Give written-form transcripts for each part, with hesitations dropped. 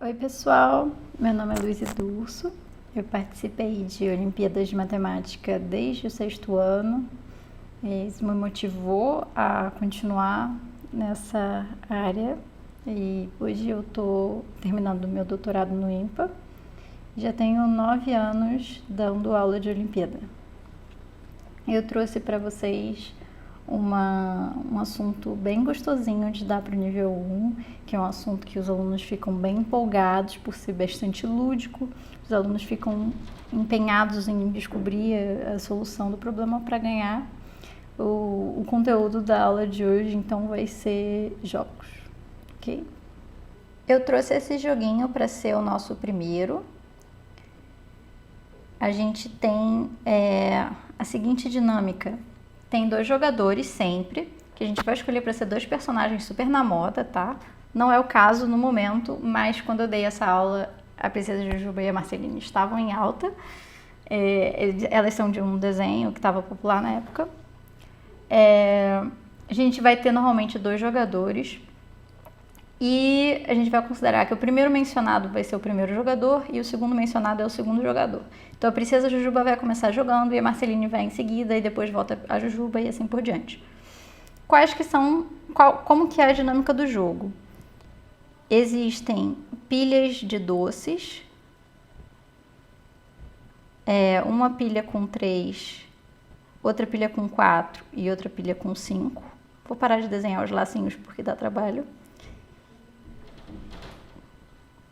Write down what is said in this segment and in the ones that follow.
Oi, pessoal. Meu nome é Luísa Durso. Eu participei de Olimpíadas de Matemática desde o sexto ano. Isso me motivou a continuar nessa área. E hoje eu estou terminando meu doutorado no IMPA. Já tenho 9 anos dando aula de Olimpíada. Eu trouxe para vocês um assunto bem gostosinho de dar para o nível 1, que é um assunto que os alunos ficam bem empolgados por ser bastante lúdico, os alunos ficam empenhados em descobrir a solução do problema para ganhar. O conteúdo da aula de hoje, então, vai ser jogos, ok? Eu trouxe esse joguinho para ser o nosso primeiro. A gente tem a seguinte dinâmica. Tem 2 jogadores sempre, que a gente vai escolher para ser 2 personagens super na moda, tá? Não é o caso no momento, mas quando eu dei essa aula, a Princesa Jujuba e a Marceline estavam em alta. Elas são de um desenho que estava popular na época. A gente vai ter normalmente 2 jogadores. E a gente vai considerar que o primeiro mencionado vai ser o primeiro jogador e o segundo mencionado é o segundo jogador. Então a Princesa Jujuba vai começar jogando e a Marceline vai em seguida e depois volta a Jujuba e assim por diante. Como que é a dinâmica do jogo? Existem pilhas de doces, uma pilha com 3, outra pilha com 4 e outra pilha com 5. Vou parar de desenhar os lacinhos porque dá trabalho.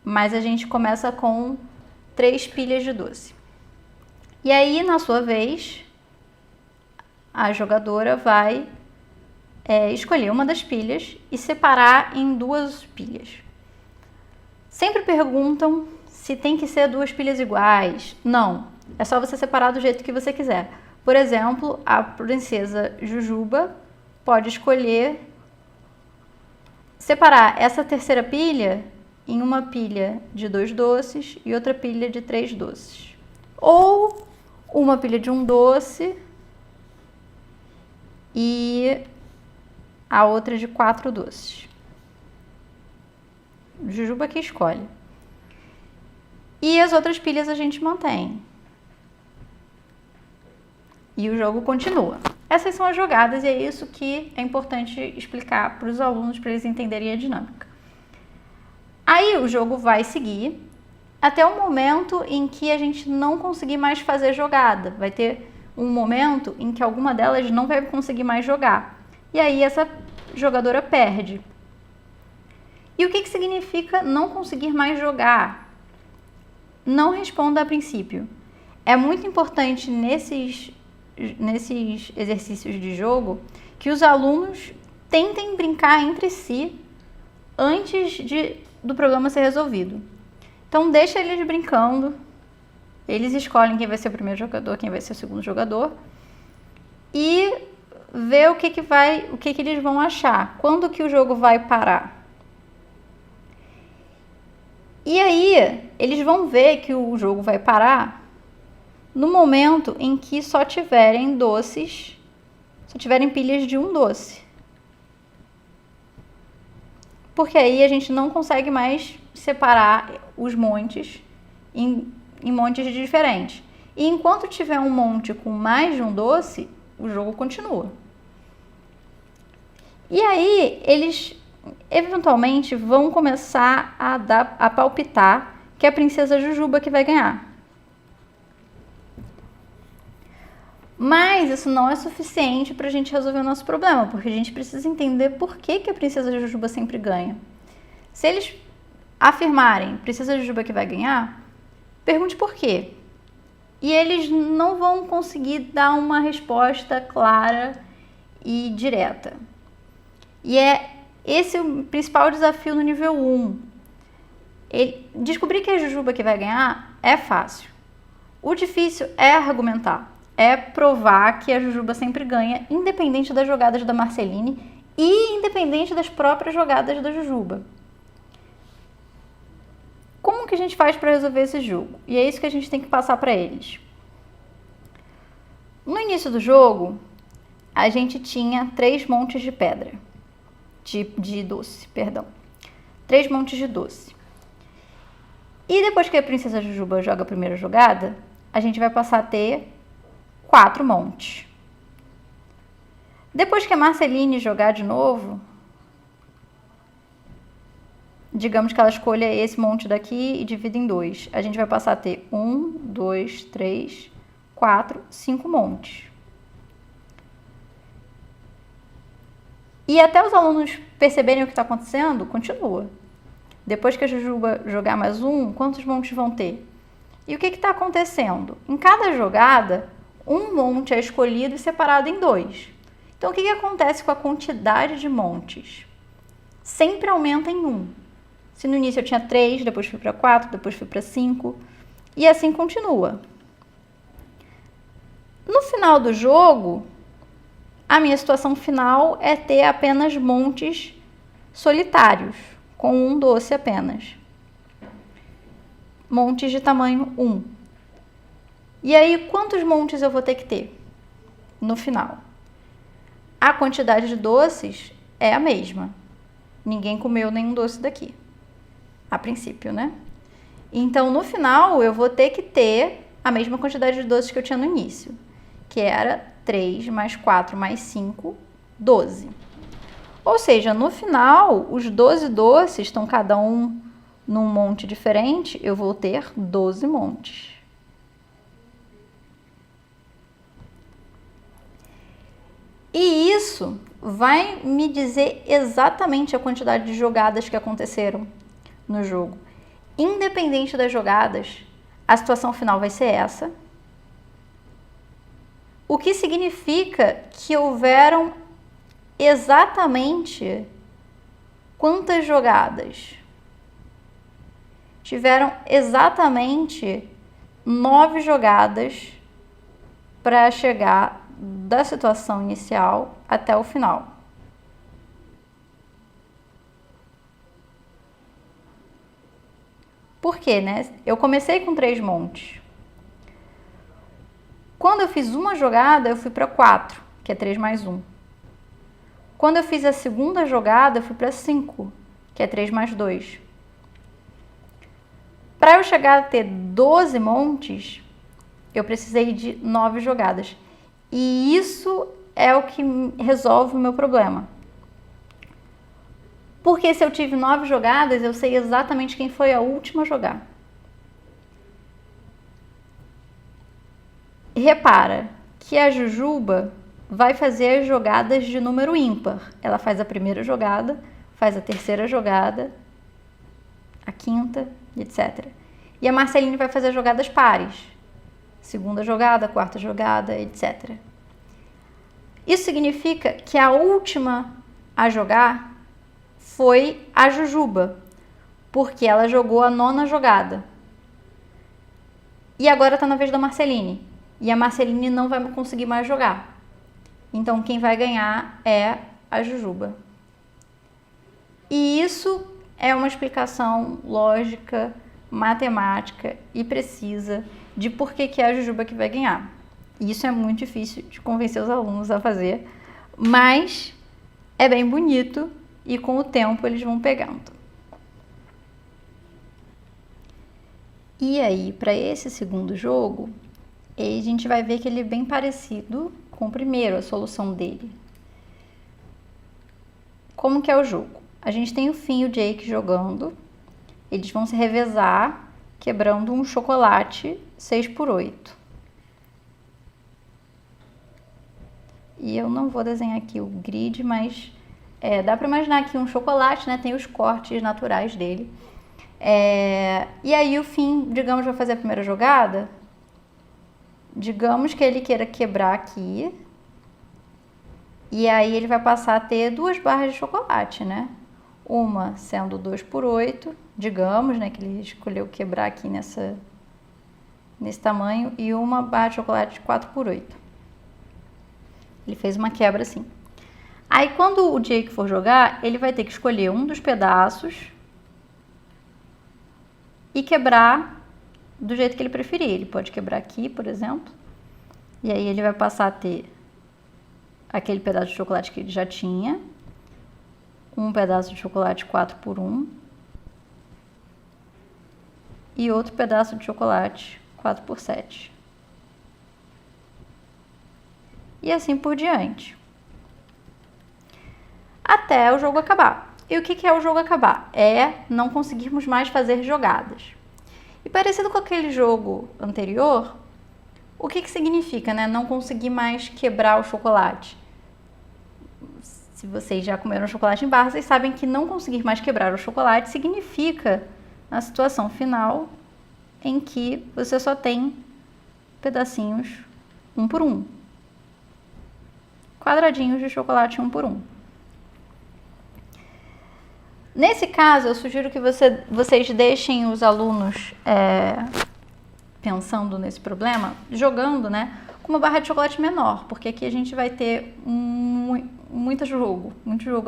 Mas a gente começa com 3 pilhas de doce. E aí, na sua vez, a jogadora vai escolher uma das pilhas e separar em 2 pilhas. Sempre perguntam se tem que ser 2 pilhas iguais. Não, é só você separar do jeito que você quiser. Por exemplo, a Princesa Jujuba pode escolher separar essa terceira pilha em uma pilha de 2 doces e outra pilha de 3 doces. Ou uma pilha de um doce e a outra de 4 doces. Jujuba que escolhe. E as outras pilhas a gente mantém. E o jogo continua. Essas são as jogadas e é isso que é importante explicar para os alunos para eles entenderem a dinâmica. Aí o jogo vai seguir até o momento em que a gente não conseguir mais fazer jogada. Vai ter um momento em que alguma delas não vai conseguir mais jogar. E aí essa jogadora perde. E o que significa não conseguir mais jogar? Não responda a princípio. É muito importante nesses exercícios de jogo que os alunos tentem brincar entre si antes do problema ser resolvido. Então deixa eles brincando, eles escolhem quem vai ser o primeiro jogador, quem vai ser o segundo jogador e vê o que eles vão achar, quando que o jogo vai parar. E aí eles vão ver que o jogo vai parar no momento em que só tiverem pilhas de um doce. Porque aí a gente não consegue mais separar os montes em montes diferentes. E enquanto tiver um monte com mais de um doce, o jogo continua. E aí eles eventualmente vão começar a palpitar que é a Princesa Jujuba que vai ganhar. Mas isso não é suficiente para a gente resolver o nosso problema, porque a gente precisa entender por que a Princesa Jujuba sempre ganha. Se eles afirmarem Princesa Jujuba que vai ganhar, pergunte por quê. E eles não vão conseguir dar uma resposta clara e direta. E é esse o principal desafio no nível 1. Descobrir que é a Jujuba que vai ganhar é fácil. O difícil é argumentar. É provar que a Jujuba sempre ganha, independente das jogadas da Marceline e independente das próprias jogadas da Jujuba. Como que a gente faz para resolver esse jogo? E é isso que a gente tem que passar para eles. No início do jogo, a gente tinha 3 montes de pedra, de doce, perdão. 3 montes de doce. E depois que a princesa Jujuba joga a primeira jogada, a gente vai passar a ter 4 montes. Depois que a Marceline jogar de novo, digamos que ela escolha esse monte daqui e divida em 2. A gente vai passar a ter 1, 2, 3, 4, 5 montes. E até os alunos perceberem o que está acontecendo, continua. Depois que a Jujuba jogar mais um, quantos montes vão ter? E o que está acontecendo? Em cada jogada, um monte é escolhido e separado em 2. Então, o que acontece com a quantidade de montes? Sempre aumenta em 1. Se no início eu tinha 3, depois fui para 4, depois fui para 5, e assim continua. No final do jogo, a minha situação final é ter apenas montes solitários, com um doce apenas. Montes de tamanho 1. E aí, quantos montes eu vou ter que ter no final? A quantidade de doces é a mesma. Ninguém comeu nenhum doce daqui, a princípio, né? Então, no final, eu vou ter que ter a mesma quantidade de doces que eu tinha no início, que era 3 mais 4 mais 5, 12. Ou seja, no final, os 12 doces estão cada um num monte diferente, eu vou ter 12 montes. E isso vai me dizer exatamente a quantidade de jogadas que aconteceram no jogo. Independente das jogadas, a situação final vai ser essa. O que significa que houveram exatamente quantas jogadas? Tiveram exatamente 9 jogadas para chegar da situação inicial até o final. Por quê, né? Eu comecei com 3 montes. Quando eu fiz uma jogada, eu fui para 4, que é 3 mais 1. Quando eu fiz a segunda jogada, eu fui para 5, que é 3 mais 2. Para eu chegar a ter 12 montes, eu precisei de 9 jogadas. E isso é o que resolve o meu problema. Porque se eu tive 9 jogadas, eu sei exatamente quem foi a última a jogar. Repara que a Jujuba vai fazer as jogadas de número ímpar. Ela faz a primeira jogada, faz a terceira jogada, a quinta, etc. E a Marceline vai fazer jogadas pares. Segunda jogada, quarta jogada, etc. Isso significa que a última a jogar foi a Jujuba, porque ela jogou a 9ª jogada. E agora está na vez da Marceline. E a Marceline não vai conseguir mais jogar. Então, quem vai ganhar é a Jujuba. E isso é uma explicação lógica, matemática e precisa de por que é a Jujuba que vai ganhar. E isso é muito difícil de convencer os alunos a fazer, mas é bem bonito e com o tempo eles vão pegando. E aí, para esse segundo jogo, a gente vai ver que ele é bem parecido com o primeiro, a solução dele. Como que é o jogo? A gente tem o Finn e o Jake jogando, eles vão se revezar quebrando um chocolate 6x8. E eu não vou desenhar aqui o grid, mas dá para imaginar aqui um chocolate, né? Tem os cortes naturais dele. E aí o Finn, digamos, vai fazer a primeira jogada. Digamos que ele queira quebrar aqui. E aí ele vai passar a ter 2 barras de chocolate, né? Uma sendo 2x8, digamos, né? Que ele escolheu quebrar aqui nesse tamanho. E uma barra de chocolate de 4x8. Ele fez uma quebra assim. Aí quando o Jake for jogar, ele vai ter que escolher um dos pedaços e quebrar do jeito que ele preferir. Ele pode quebrar aqui, por exemplo. E aí ele vai passar a ter aquele pedaço de chocolate que ele já tinha. Um pedaço de chocolate 4x1. e outro pedaço de chocolate 4 por 7. E assim por diante. Até o jogo acabar. E o que é o jogo acabar? É não conseguirmos mais fazer jogadas. E parecido com aquele jogo anterior, o que significa, né? Não conseguir mais quebrar o chocolate. Se vocês já comeram chocolate em barra, vocês sabem que não conseguir mais quebrar o chocolate significa a situação final em que você só tem pedacinhos um por um. Quadradinhos de chocolate um por um. Nesse caso, eu sugiro que vocês deixem os alunos pensando nesse problema, jogando, né, com uma barra de chocolate menor, porque aqui a gente vai ter muito jogo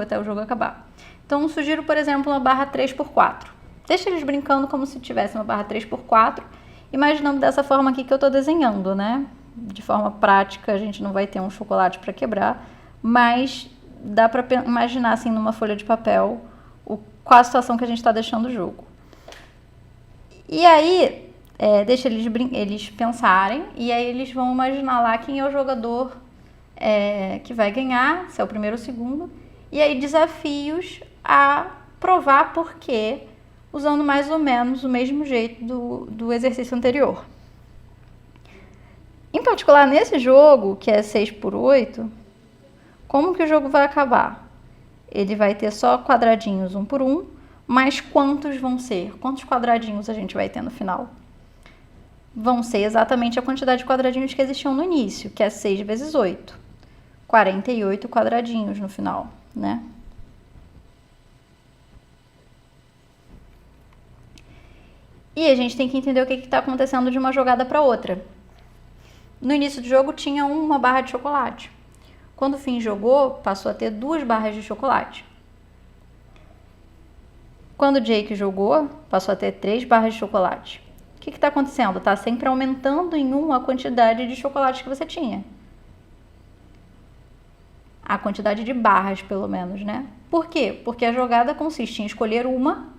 até o jogo acabar. Então, eu sugiro, por exemplo, uma barra 3x4. Deixa eles brincando como se tivesse uma barra 3x4, imaginando dessa forma aqui que eu estou desenhando, né? De forma prática, a gente não vai ter um chocolate para quebrar, mas dá para imaginar assim numa folha de papel qual a situação que a gente está deixando o jogo. E aí, deixa eles pensarem, e aí eles vão imaginar lá quem é o jogador que vai ganhar, se é o primeiro ou o segundo, e aí desafios a provar por quê, usando mais ou menos o mesmo jeito do exercício anterior. Em particular, nesse jogo, que é 6x8, como que o jogo vai acabar? Ele vai ter só quadradinhos um por um, mas quantos vão ser? Quantos quadradinhos a gente vai ter no final? Vão ser exatamente a quantidade de quadradinhos que existiam no início, que é 6 vezes 8. 48 quadradinhos no final, né? E a gente tem que entender o que está acontecendo de uma jogada para outra. No início do jogo tinha uma barra de chocolate. Quando o Finn jogou, passou a ter 2 barras de chocolate. Quando o Jake jogou, passou a ter 3 barras de chocolate. O que está acontecendo? Está sempre aumentando em 1 a quantidade de chocolate que você tinha. A quantidade de barras, pelo menos, né? Por quê? Porque a jogada consiste em escolher uma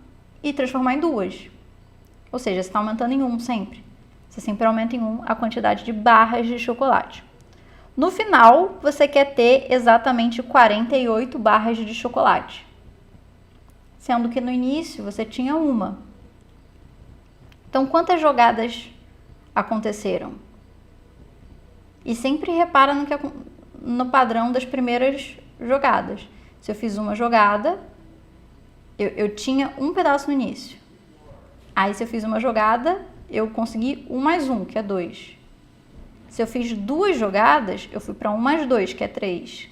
e transformar em 2. Ou seja, você está aumentando em 1 sempre. Você sempre aumenta em 1 a quantidade de barras de chocolate. No final, você quer ter exatamente 48 barras de chocolate. Sendo que no início você tinha uma. Então, quantas jogadas aconteceram? E sempre repara no padrão das primeiras jogadas. Se eu fiz uma jogada, eu tinha um pedaço no início. Aí, se eu fiz uma jogada, eu consegui 1 mais 1, que é 2. Se eu fiz 2 jogadas, eu fui para 1 mais 2, que é 3.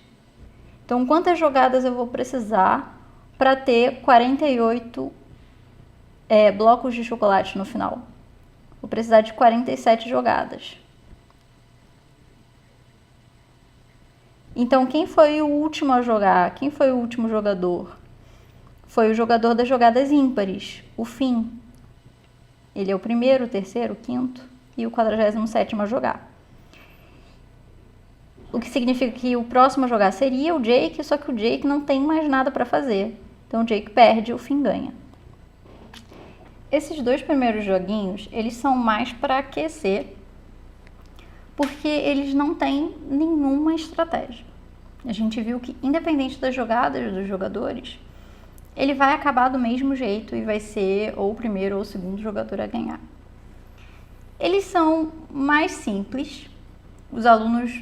Então, quantas jogadas eu vou precisar para ter 48 blocos de chocolate no final? Vou precisar de 47 jogadas. Então, quem foi o último a jogar? Quem foi o último jogador? Foi o jogador das jogadas ímpares, o Finn. Ele é o primeiro, o terceiro, o quinto e o 47º a jogar. O que significa que o próximo a jogar seria o Jake, só que o Jake não tem mais nada para fazer. Então o Jake perde, o Finn ganha. Esses 2 primeiros joguinhos, eles são mais para aquecer, porque eles não têm nenhuma estratégia. A gente viu que, independente das jogadas dos jogadores, ele vai acabar do mesmo jeito e vai ser ou o primeiro ou o segundo jogador a ganhar. Eles são mais simples. Os alunos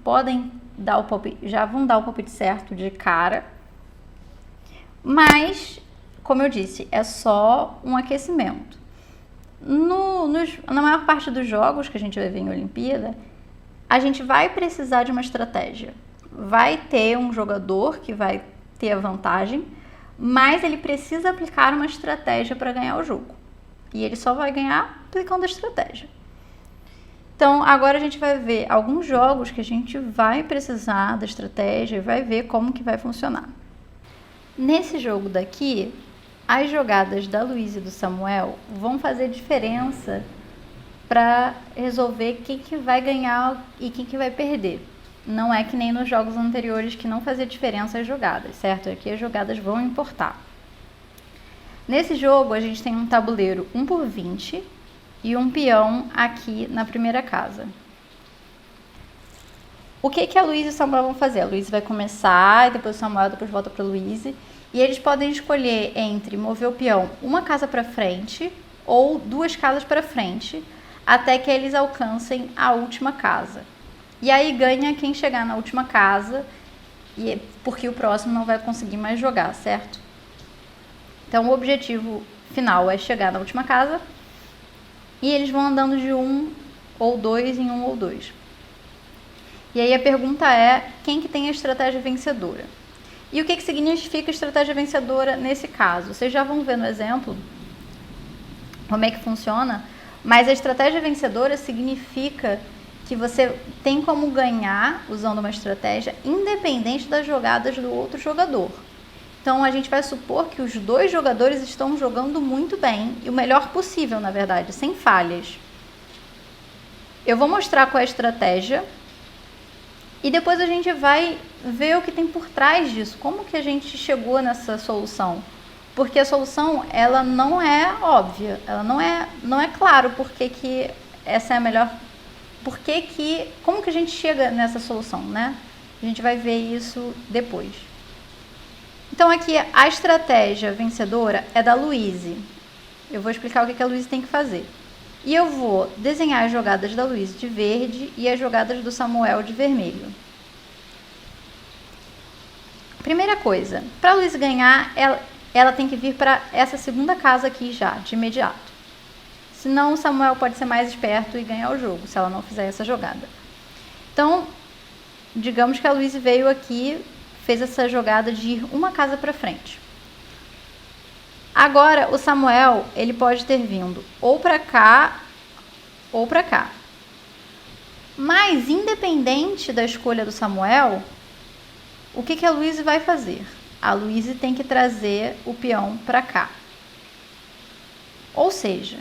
podem dar o palpite, já vão dar o palpite certo de cara, mas, como eu disse, é só um aquecimento. Na maior parte dos jogos que a gente vai ver em Olimpíada, a gente vai precisar de uma estratégia. Vai ter um jogador que vai ter a vantagem, mas ele precisa aplicar uma estratégia para ganhar o jogo. E ele só vai ganhar aplicando a estratégia. Então, agora a gente vai ver alguns jogos que a gente vai precisar da estratégia e vai ver como que vai funcionar. Nesse jogo daqui, as jogadas da Luísa e do Samuel vão fazer diferença para resolver quem que vai ganhar e quem que vai perder. Não é que nem nos jogos anteriores que não fazia diferença as jogadas, certo? Aqui as jogadas vão importar. Nesse jogo, a gente tem um tabuleiro 1 por 20 e um peão aqui na primeira casa. O que a Luísa e o Samuel vão fazer? A Luísa vai começar, e depois o Samuel, depois volta para a Luísa. E eles podem escolher entre mover o peão uma casa para frente ou 2 casas para frente, até que eles alcancem a última casa. E aí ganha quem chegar na última casa, porque o próximo não vai conseguir mais jogar, certo? Então o objetivo final é chegar na última casa e eles vão andando de 1 ou 2 em 1 ou 2. E aí a pergunta é, quem que tem a estratégia vencedora? E o que significa estratégia vencedora nesse caso? Vocês já vão ver no exemplo como é que funciona, mas a estratégia vencedora significa que você tem como ganhar usando uma estratégia independente das jogadas do outro jogador. Então a gente vai supor que os 2 jogadores estão jogando muito bem, e o melhor possível, na verdade, sem falhas. Eu vou mostrar qual é a estratégia e depois a gente vai ver o que tem por trás disso, como que a gente chegou nessa solução. Porque a solução, ela não é óbvia, ela não é claro por que essa é a melhor, como que a gente chega nessa solução, né? A gente vai ver isso depois. Então aqui a estratégia vencedora é da Luísa. Eu vou explicar o que a Luísa tem que fazer. E eu vou desenhar as jogadas da Luísa de verde e as jogadas do Samuel de vermelho. Primeira coisa, para a Luísa ganhar, ela tem que vir para essa segunda casa aqui já, de imediato. Senão o Samuel pode ser mais esperto e ganhar o jogo, se ela não fizer essa jogada. Então, digamos que a Luísa veio aqui, fez essa jogada de ir uma casa para frente. Agora, o Samuel, ele pode ter vindo ou para cá ou para cá. Mas, independente da escolha do Samuel, o que a Luísa vai fazer? A Luísa tem que trazer o peão para cá. Ou seja,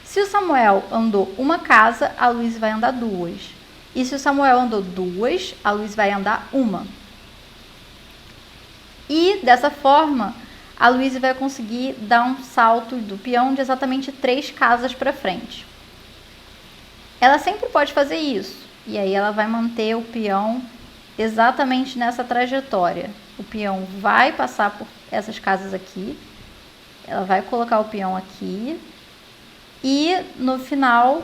se o Samuel andou uma casa, a Luísa vai andar 2. E se o Samuel andou 2, a Luísa vai andar 1. E, dessa forma, a Luísa vai conseguir dar um salto do peão de exatamente 3 casas para frente. Ela sempre pode fazer isso. E aí ela vai manter o peão exatamente nessa trajetória. O peão vai passar por essas casas aqui. Ela vai colocar o peão aqui. E, no final,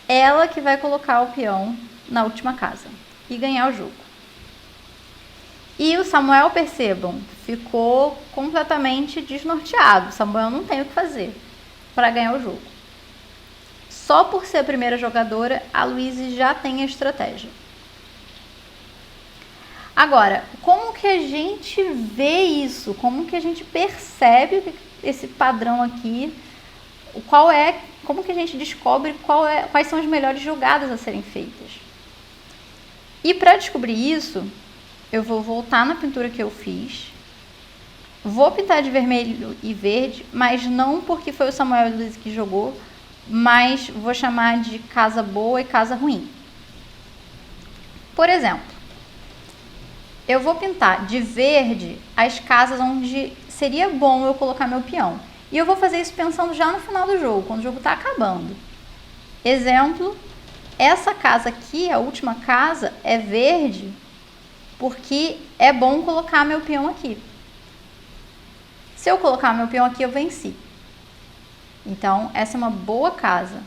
ela que vai colocar o peão na última casa. E ganhar o jogo. E o Samuel, percebam, ficou completamente desnorteado. O Samuel não tem o que fazer para ganhar o jogo. Só por ser a primeira jogadora, a Luísa já tem a estratégia. Agora, como que a gente vê isso? Como que a gente percebe esse padrão aqui? Como que a gente descobre quais são as melhores jogadas a serem feitas? E para descobrir isso, eu vou voltar na pintura que eu fiz, vou pintar de vermelho e verde, mas não porque foi o Samuel e a Luísa que jogou, mas vou chamar de casa boa e casa ruim. Por exemplo, eu vou pintar de verde as casas onde seria bom eu colocar meu peão. E eu vou fazer isso pensando já no final do jogo, quando o jogo está acabando. Exemplo, essa casa aqui, a última casa, é verde porque é bom colocar meu peão aqui. Se eu colocar meu peão aqui, eu venci. Então, essa é uma boa casa.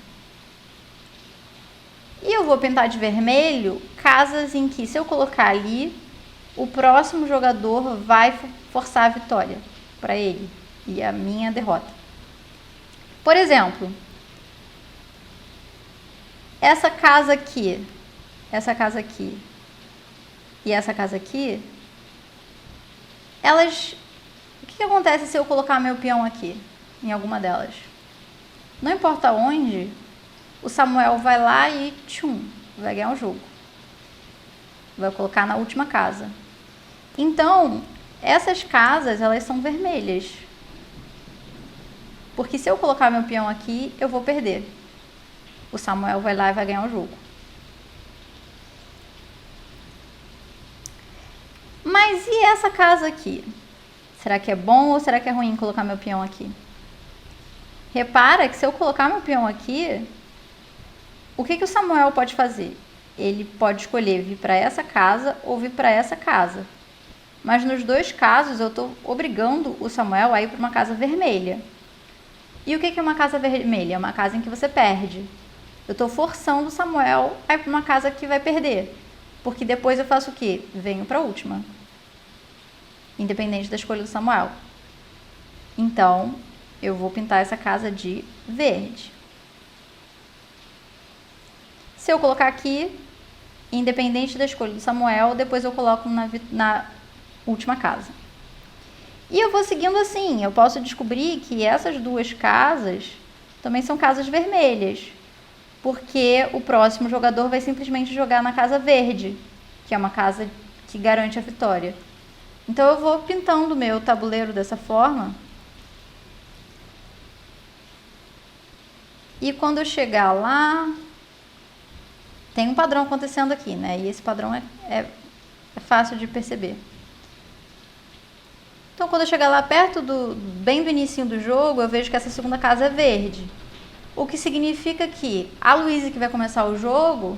E eu vou pintar de vermelho casas em que, se eu colocar ali, o próximo jogador vai forçar a vitória para ele e a minha derrota. Por exemplo, essa casa aqui e essa casa aqui, o que acontece se eu colocar meu peão aqui, em alguma delas? Não importa onde, o Samuel vai lá e vai ganhar o jogo. Vai colocar na última casa. Então, essas casas, elas são vermelhas. Porque se eu colocar meu peão aqui, eu vou perder. O Samuel vai lá e vai ganhar o jogo. Mas e essa casa aqui? Será que é bom ou será que é ruim colocar meu peão aqui? repara que se eu colocar meu peão aqui, o que o Samuel pode fazer? Ele pode escolher vir para essa casa ou vir para essa casa. Mas nos dois casos eu estou obrigando o Samuel a ir para uma casa vermelha. E o que é uma casa vermelha? É uma casa em que você perde. Eu estou forçando o Samuel a ir para uma casa que vai perder. Porque depois eu faço o quê? Venho para a última. Independente da escolha do Samuel. Então, eu vou pintar essa casa de verde. Se eu colocar aqui, independente da escolha do Samuel, depois eu coloco na última casa. E eu vou seguindo assim, eu posso descobrir que essas duas casas também são casas vermelhas, porque o próximo jogador vai simplesmente jogar na casa verde, que é uma casa que garante a vitória. Então eu vou pintando o meu tabuleiro dessa forma. E quando eu chegar lá, tem um padrão acontecendo aqui, né? E esse padrão é fácil de perceber. Então, quando eu chegar lá perto bem do início do jogo, eu vejo que essa segunda casa é verde. O que significa que a Luísa, que vai começar o jogo,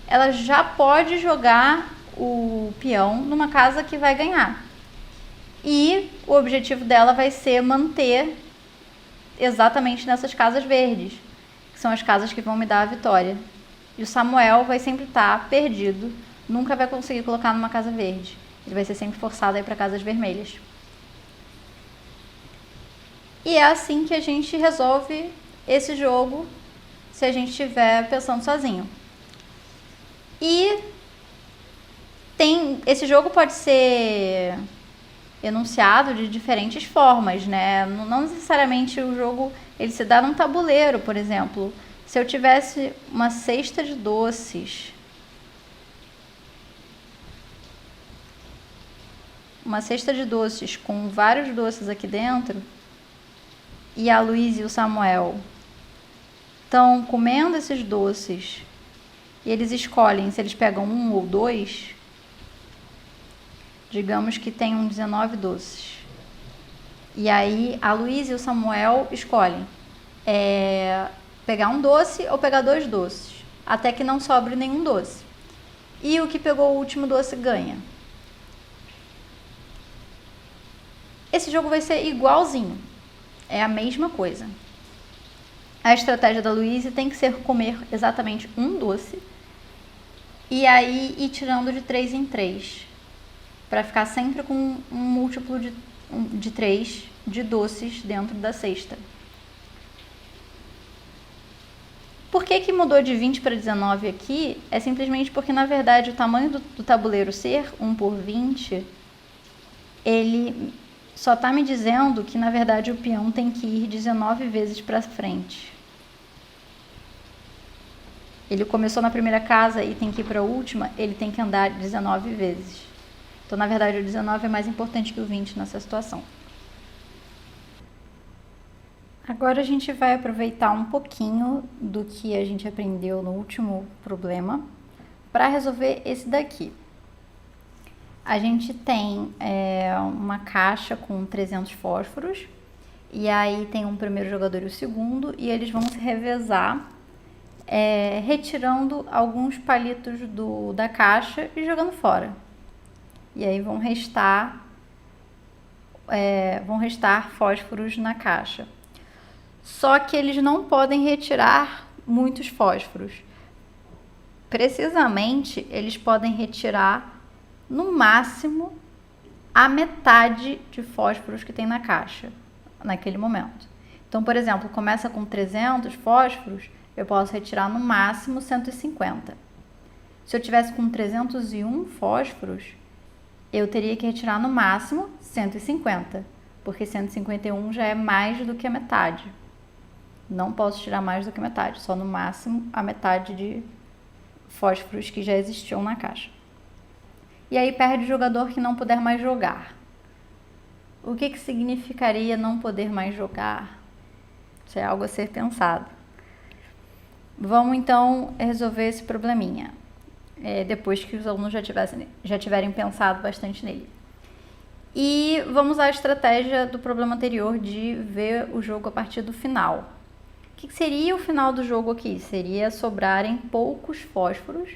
ela já pode jogar o peão numa casa que vai ganhar. E o objetivo dela vai ser manter exatamente nessas casas verdes, que são as casas que vão me dar a vitória. E o Samuel vai sempre estar perdido, nunca vai conseguir colocar numa casa verde. Ele vai ser sempre forçado a ir para casas vermelhas. E é assim que a gente resolve esse jogo se a gente estiver pensando sozinho. E esse jogo pode ser enunciado de diferentes formas, né? Não necessariamente o jogo ele se dá num tabuleiro, por exemplo. Se eu tivesse uma cesta de doces, com vários doces aqui dentro, e a Luísa e o Samuel estão comendo esses doces e eles escolhem se eles pegam um ou dois, digamos que tenham 19 doces. E aí a Luísa e o Samuel escolhem pegar um doce ou pegar dois doces, até que não sobre nenhum doce. E o que pegou o último doce ganha. Esse jogo vai ser igualzinho. É a mesma coisa. A estratégia da Luísa tem que ser comer exatamente um doce e aí ir tirando de 3 em 3, para ficar sempre com um múltiplo de 3 de doces dentro da cesta. Por que mudou de 20 para 19 aqui? É simplesmente porque, na verdade, o tamanho do tabuleiro ser 1 por 20, ele só está me dizendo que, na verdade, o peão tem que ir 19 vezes para frente. Ele começou na primeira casa e tem que ir para a última, ele tem que andar 19 vezes. Então, na verdade, o 19 é mais importante que o 20 nessa situação. Agora a gente vai aproveitar um pouquinho do que a gente aprendeu no último problema para resolver esse daqui. A gente tem uma caixa com 300 fósforos e aí tem um primeiro jogador e o segundo e eles vão se revezar retirando alguns palitos da caixa e jogando fora. E aí vão restar fósforos na caixa. Só que eles não podem retirar muitos fósforos. Precisamente, eles podem retirar no máximo a metade de fósforos que tem na caixa naquele momento. Então, por exemplo, começa com 300 fósforos, eu posso retirar no máximo 150. Se eu tivesse com 301 fósforos, eu teria que retirar no máximo 150, porque 151 já é mais do que a metade. Não posso tirar mais do que metade, só no máximo a metade de fósforos que já existiam na caixa. E aí perde o jogador que não puder mais jogar. O que significaria não poder mais jogar? Isso é algo a ser pensado. Vamos então resolver esse probleminha, depois que os alunos já tiverem pensado bastante nele. E vamos usar a estratégia do problema anterior de ver o jogo a partir do final. que seria o final do jogo aqui? Seria sobrarem poucos fósforos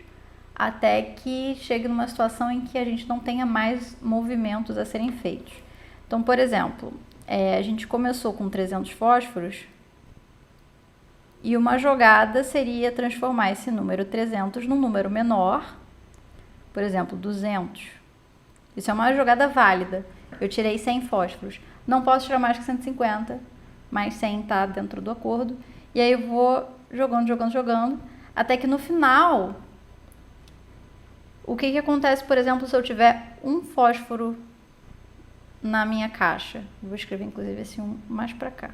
até que chegue numa situação em que a gente não tenha mais movimentos a serem feitos. Então, por exemplo, a gente começou com 300 fósforos e uma jogada seria transformar esse número 300 num número menor, por exemplo, 200. Isso é uma jogada válida. Eu tirei 100 fósforos. Não posso tirar mais que 150, mas 100 está dentro do acordo. E aí eu vou jogando, até que no final, o que acontece, por exemplo, se eu tiver um fósforo na minha caixa? Vou escrever, inclusive, esse um mais para cá.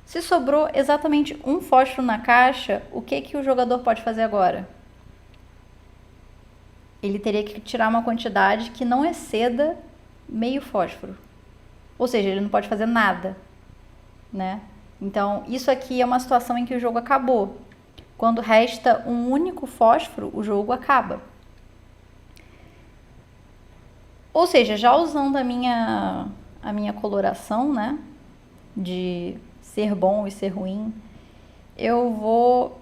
Se sobrou exatamente um fósforo na caixa, o que o jogador pode fazer agora? Ele teria que tirar uma quantidade que não exceda meio fósforo. Ou seja, ele não pode fazer nada, né? Então, isso aqui é uma situação em que o jogo acabou. Quando resta um único fósforo, o jogo acaba. Ou seja, já usando a minha coloração, né, de ser bom e ser ruim, eu vou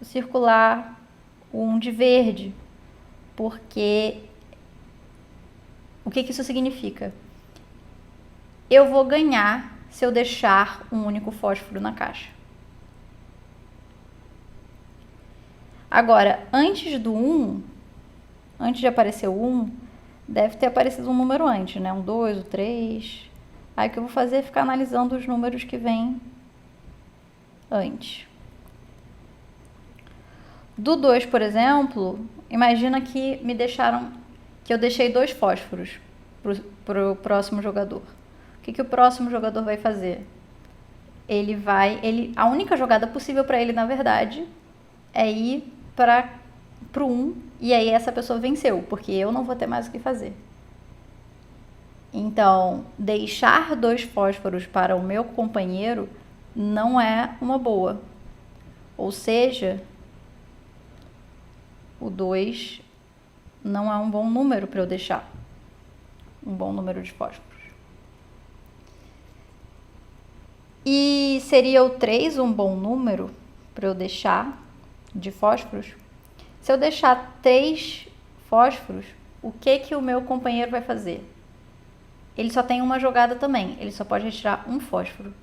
circular um de verde, porque o que isso significa? Eu vou ganhar se eu deixar um único fósforo na caixa. Agora, antes de aparecer o 1, deve ter aparecido um número antes, né? Um 2, o 3. Aí o que eu vou fazer é ficar analisando os números que vêm antes. Do 2, por exemplo, imagina que eu deixei 2 fósforos para o próximo jogador. O que o próximo jogador vai fazer? A única jogada possível para ele, na verdade, é ir para o 1, e aí essa pessoa venceu, porque eu não vou ter mais o que fazer. Então, deixar 2 fósforos para o meu companheiro não é uma boa. Ou seja, o 2 não é um bom número para eu deixar. Um bom número de fósforos. E seria o 3 um bom número para eu deixar de fósforos? Se eu deixar 3 fósforos, o que o meu companheiro vai fazer? Ele só tem uma jogada também, ele só pode retirar um fósforo.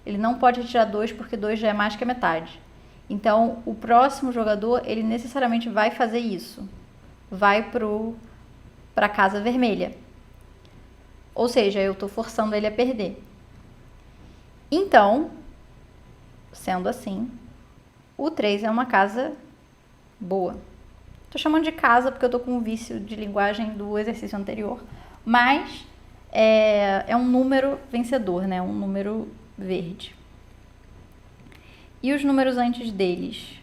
Ele não pode retirar 2 porque 2 já é mais que a metade. Então, o próximo jogador, ele necessariamente vai fazer isso. Vai para a casa vermelha. Ou seja, eu estou forçando ele a perder. Então, sendo assim, o 3 é uma casa boa. Estou chamando de casa porque eu estou com um vício de linguagem do exercício anterior, mas é um número vencedor, né? Um número verde. E os números antes deles?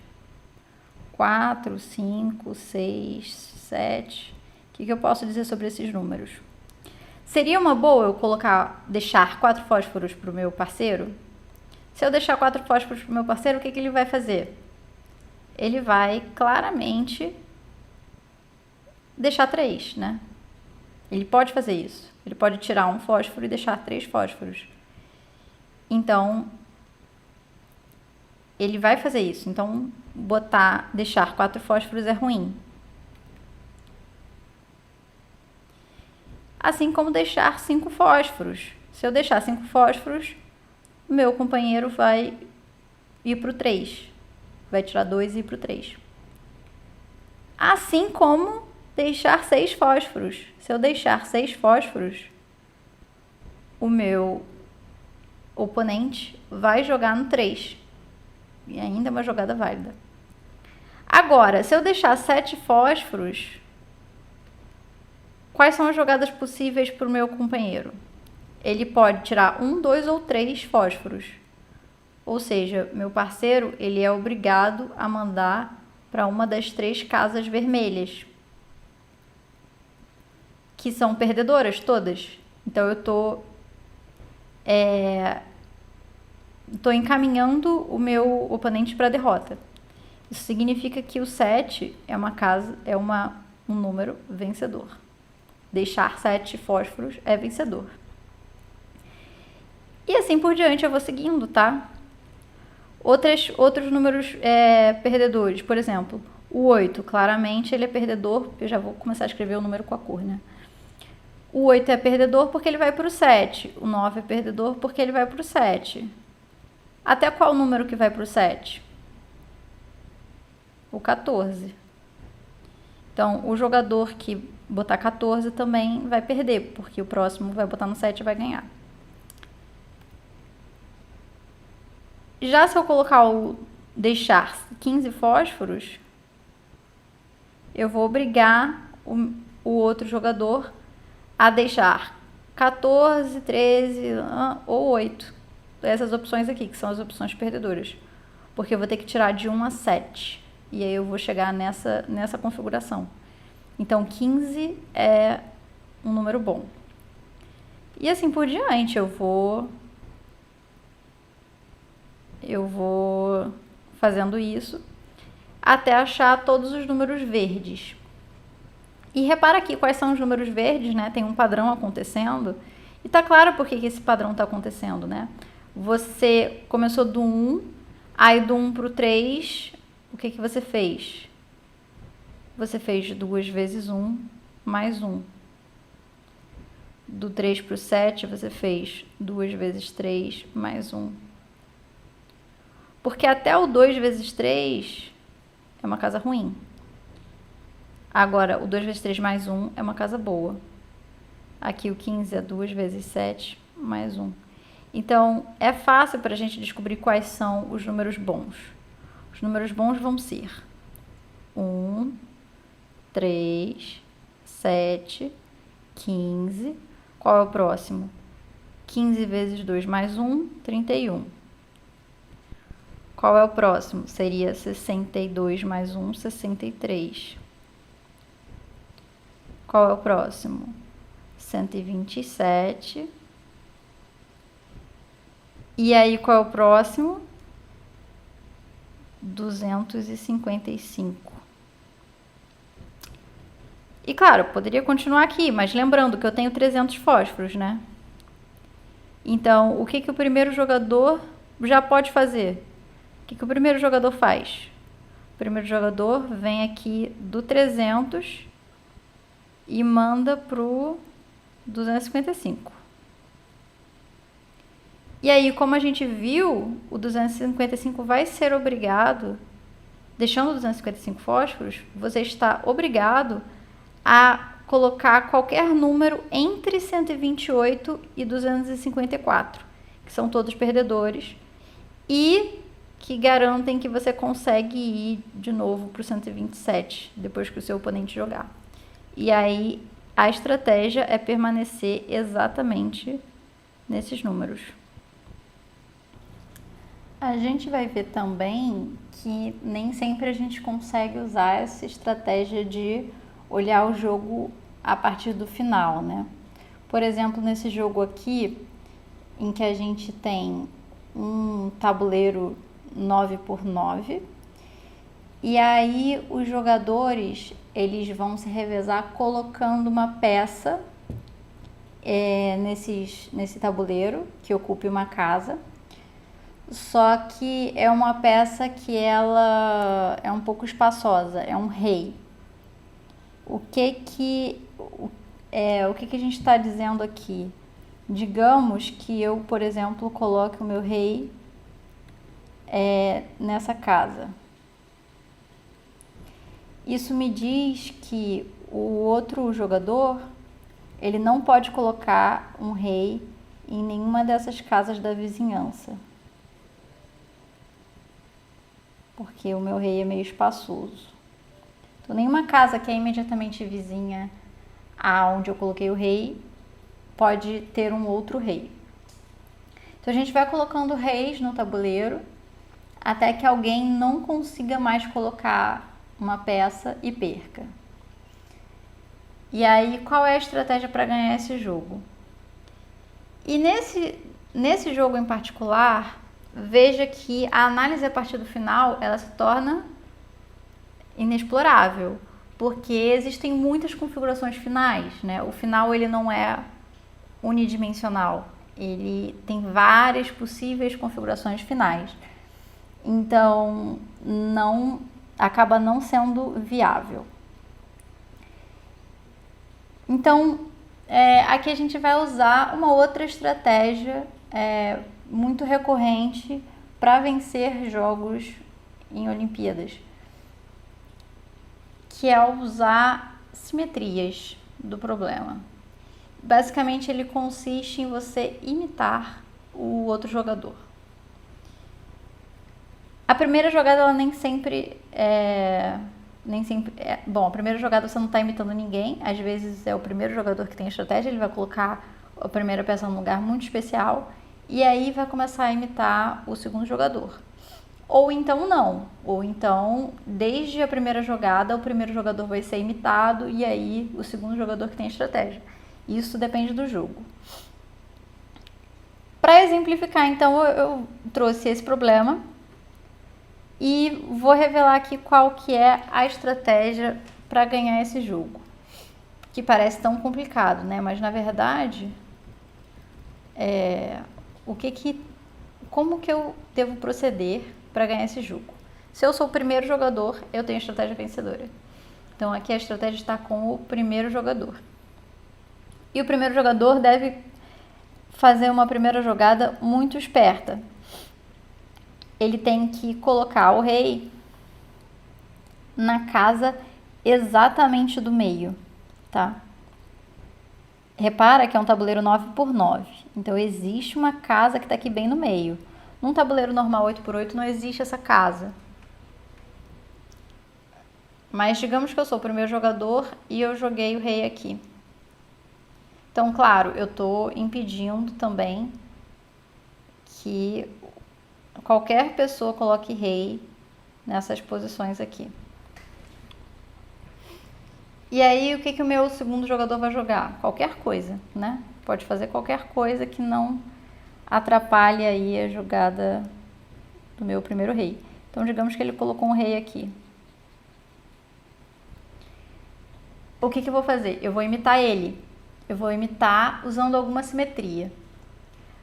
4, 5, 6, 7. O que eu posso dizer sobre esses números? Seria uma boa eu deixar 4 fósforos para o meu parceiro? Se eu deixar 4 fósforos para o meu parceiro, o que ele vai fazer? Ele vai claramente deixar 3, né? Ele pode fazer isso. Ele pode tirar um fósforo e deixar 3 fósforos. Então, ele vai fazer isso. Então, deixar 4 fósforos é ruim. Assim como deixar 5 fósforos. Se eu deixar 5 fósforos, meu companheiro vai ir para o 3. Vai tirar 2 e ir para o 3. Assim como deixar 6 fósforos. Se eu deixar 6 fósforos, o meu oponente vai jogar no 3. E ainda é uma jogada válida. Agora, se eu deixar 7 fósforos, quais são as jogadas possíveis para o meu companheiro? Ele pode tirar 1, 2 ou 3 fósforos. Ou seja, meu parceiro, ele é obrigado a mandar para uma das 3 casas vermelhas, que são perdedoras todas. Então, eu estou encaminhando o meu oponente para a derrota. Isso significa que o 7 é um número vencedor. Deixar 7 fósforos é vencedor. E assim por diante eu vou seguindo, tá? Outros números perdedores, por exemplo, o 8, claramente ele é perdedor, eu já vou começar a escrever o número com a cor, né? O 8 é perdedor porque ele vai para o 7, o 9 é perdedor porque ele vai para o 7. Até qual número que vai para o 7? O 14. Então, o jogador que botar 14 também vai perder, porque o próximo vai botar no 7 e vai ganhar. Já se eu colocar deixar 15 fósforos, eu vou obrigar o outro jogador a deixar 14, 13 ou 8. Essas opções aqui, que são as opções perdedoras. Porque eu vou ter que tirar de 1 a 7. E aí eu vou chegar nessa configuração. Então, 15 é um número bom. E assim por diante, eu vou fazendo isso até achar todos os números verdes. E repara aqui quais são os números verdes, né? Tem um padrão acontecendo. E tá claro por que esse padrão tá acontecendo, né? Você começou do 1, aí do 1 pro 3, o que você fez? Você fez 2 vezes 1 mais 1. Do 3 pro 7, você fez 2 vezes 3 mais 1. Porque até o 2 vezes 3 é uma casa ruim. Agora, o 2 vezes 3 mais 1 é uma casa boa. Aqui o 15 é 2 vezes 7 mais 1. Então, é fácil para a gente descobrir quais são os números bons. Os números bons vão ser 1, 3, 7, 15. Qual é o próximo? 15 vezes 2 mais 1, 31. Qual é o próximo? Seria 62 mais 1, 63. Qual é o próximo? 127. E aí, qual é o próximo? 255. E claro, poderia continuar aqui, mas lembrando que eu tenho 300 fósforos, né? Então, o que o primeiro jogador já pode fazer? O que o primeiro jogador faz? O primeiro jogador vem aqui do 300 e manda pro 255. E aí, como a gente viu, o 255 vai ser obrigado, deixando 255 fósforos, você está obrigado a colocar qualquer número entre 128 e 254, que são todos perdedores, e que garantem que você consegue ir de novo para o 127, depois que o seu oponente jogar. E aí, a estratégia é permanecer exatamente nesses números. A gente vai ver também que nem sempre a gente consegue usar essa estratégia de olhar o jogo a partir do final, né? Por exemplo, nesse jogo aqui, em que a gente tem um tabuleiro 9x9, e aí os jogadores, eles vão se revezar colocando uma peça nesse tabuleiro, que ocupe uma casa. Só que é uma peça que ela é um pouco espaçosa, é um rei. O que a gente está dizendo aqui? Digamos que eu, por exemplo, coloque o meu rei nessa casa. Isso me diz que o outro jogador, ele não pode colocar um rei em nenhuma dessas casas da vizinhança. Porque o meu rei é meio espaçoso. Então, nenhuma casa que é imediatamente vizinha aonde eu coloquei o rei pode ter um outro rei. Então, a gente vai colocando reis no tabuleiro até que alguém não consiga mais colocar uma peça e perca. E aí, qual é a estratégia para ganhar esse jogo? E nesse jogo em particular, veja que a análise a partir do final, ela se torna inexplorável, porque existem muitas configurações finais, né? O final, ele não é unidimensional, ele tem várias possíveis configurações finais. Então, acaba não sendo viável. Então, aqui a gente vai usar uma outra estratégia muito recorrente para vencer jogos em Olimpíadas, que é usar simetrias do problema. Basicamente, ele consiste em você imitar o outro jogador. A primeira jogada, ela nem sempre bom, a primeira jogada você não está imitando ninguém. Às vezes é o primeiro jogador que tem a estratégia, ele vai colocar a primeira peça num lugar muito especial e aí vai começar a imitar o segundo jogador. Ou então não. Ou então, desde a primeira jogada, o primeiro jogador vai ser imitado e aí o segundo jogador que tem a estratégia. Isso depende do jogo. Para exemplificar, então, eu trouxe esse problema e vou revelar aqui qual que é a estratégia para ganhar esse jogo. Que parece tão complicado, né? Mas, na verdade, como que eu devo proceder para ganhar esse jogo? Se eu sou o primeiro jogador, eu tenho a estratégia vencedora. Então, aqui a estratégia está com o primeiro jogador. E o primeiro jogador deve fazer uma primeira jogada muito esperta. Ele tem que colocar o rei na casa exatamente do meio, tá? Repara que é um tabuleiro 9x9. Então, existe uma casa que está aqui bem no meio. Num tabuleiro normal 8x8 não existe essa casa. Mas digamos que eu sou o primeiro jogador e eu joguei o rei aqui. Então, claro, eu estou impedindo também que qualquer pessoa coloque rei nessas posições aqui. E aí, o que o meu segundo jogador vai jogar? Qualquer coisa, né? Pode fazer qualquer coisa que não atrapalhe aí a jogada do meu primeiro rei. Então, digamos que ele colocou um rei aqui. O que eu vou fazer? Eu vou imitar ele. Eu vou imitar usando alguma simetria.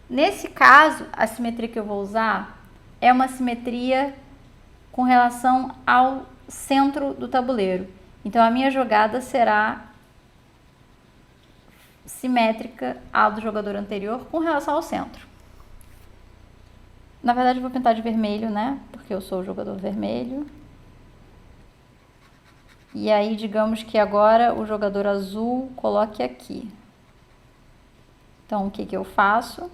Nesse caso, a simetria que eu vou usar é uma simetria com relação ao centro do tabuleiro. Então, a minha jogada será simétrica à do jogador anterior com relação ao centro. Na verdade, eu vou pintar de vermelho, né? Porque eu sou o jogador vermelho. E aí, digamos que agora o jogador azul coloque aqui. Então, o que eu faço?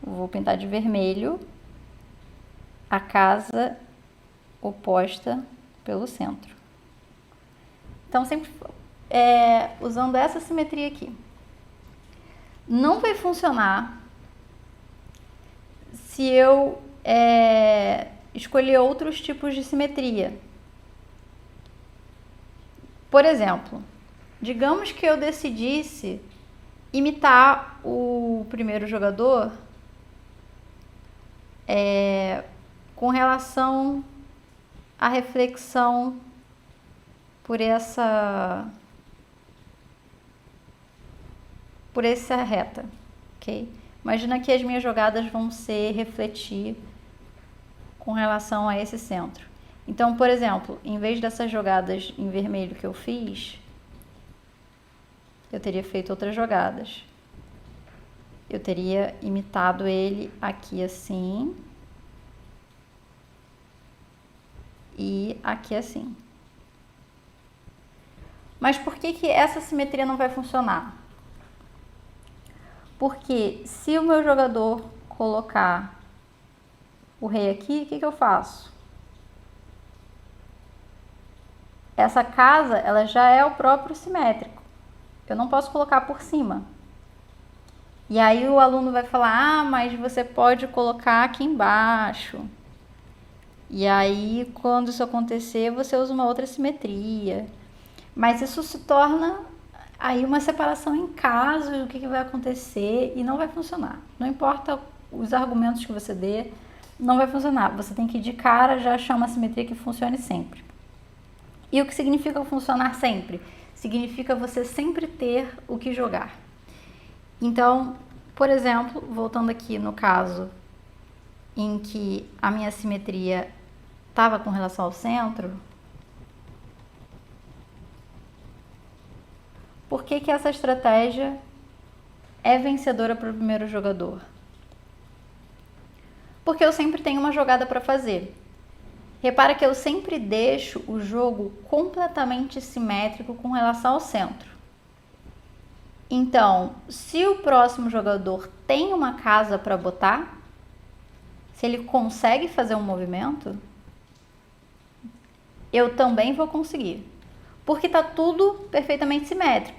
Eu vou pintar de vermelho a casa oposta pelo centro. Então, sempre usando essa simetria aqui. Não vai funcionar se eu escolher outros tipos de simetria. Por exemplo, digamos que eu decidisse imitar o primeiro jogador com relação à reflexão por essa reta, ok? Imagina que as minhas jogadas vão refletir com relação a esse centro. Então, por exemplo, em vez dessas jogadas em vermelho que eu fiz, eu teria feito outras jogadas. Eu teria imitado ele aqui assim e aqui assim. Mas por que essa simetria não vai funcionar? Porque se o meu jogador colocar o rei aqui, o que eu faço? Essa casa, ela já é o próprio simétrico. Eu não posso colocar por cima. E aí o aluno vai falar, mas você pode colocar aqui embaixo. E aí, quando isso acontecer, você usa uma outra simetria. Mas isso se torna aí uma separação em caso, o que vai acontecer e não vai funcionar. Não importa os argumentos que você dê, não vai funcionar. Você tem que de cara já achar uma simetria que funcione sempre. E o que significa funcionar sempre? Significa você sempre ter o que jogar. Então, por exemplo, voltando aqui no caso em que a minha simetria estava com relação ao centro, por que essa estratégia é vencedora para o primeiro jogador? Porque eu sempre tenho uma jogada para fazer. Repara que eu sempre deixo o jogo completamente simétrico com relação ao centro. Então, se o próximo jogador tem uma casa para botar, se ele consegue fazer um movimento, eu também vou conseguir. Porque está tudo perfeitamente simétrico.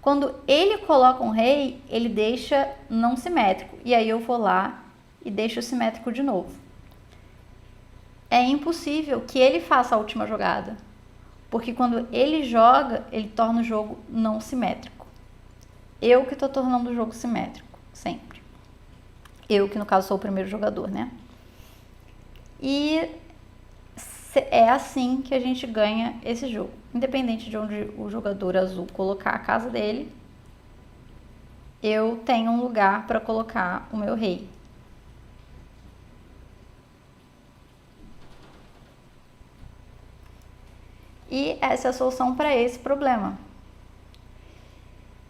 Quando ele coloca um rei, ele deixa não simétrico. E aí eu vou lá e deixo simétrico de novo. É impossível que ele faça a última jogada. Porque quando ele joga, ele torna o jogo não simétrico. Eu que estou tornando o jogo simétrico, sempre. Eu que no caso sou o primeiro jogador, né? E é assim que a gente ganha esse jogo. Independente de onde o jogador azul colocar a casa dele, eu tenho um lugar para colocar o meu rei. E essa é a solução para esse problema,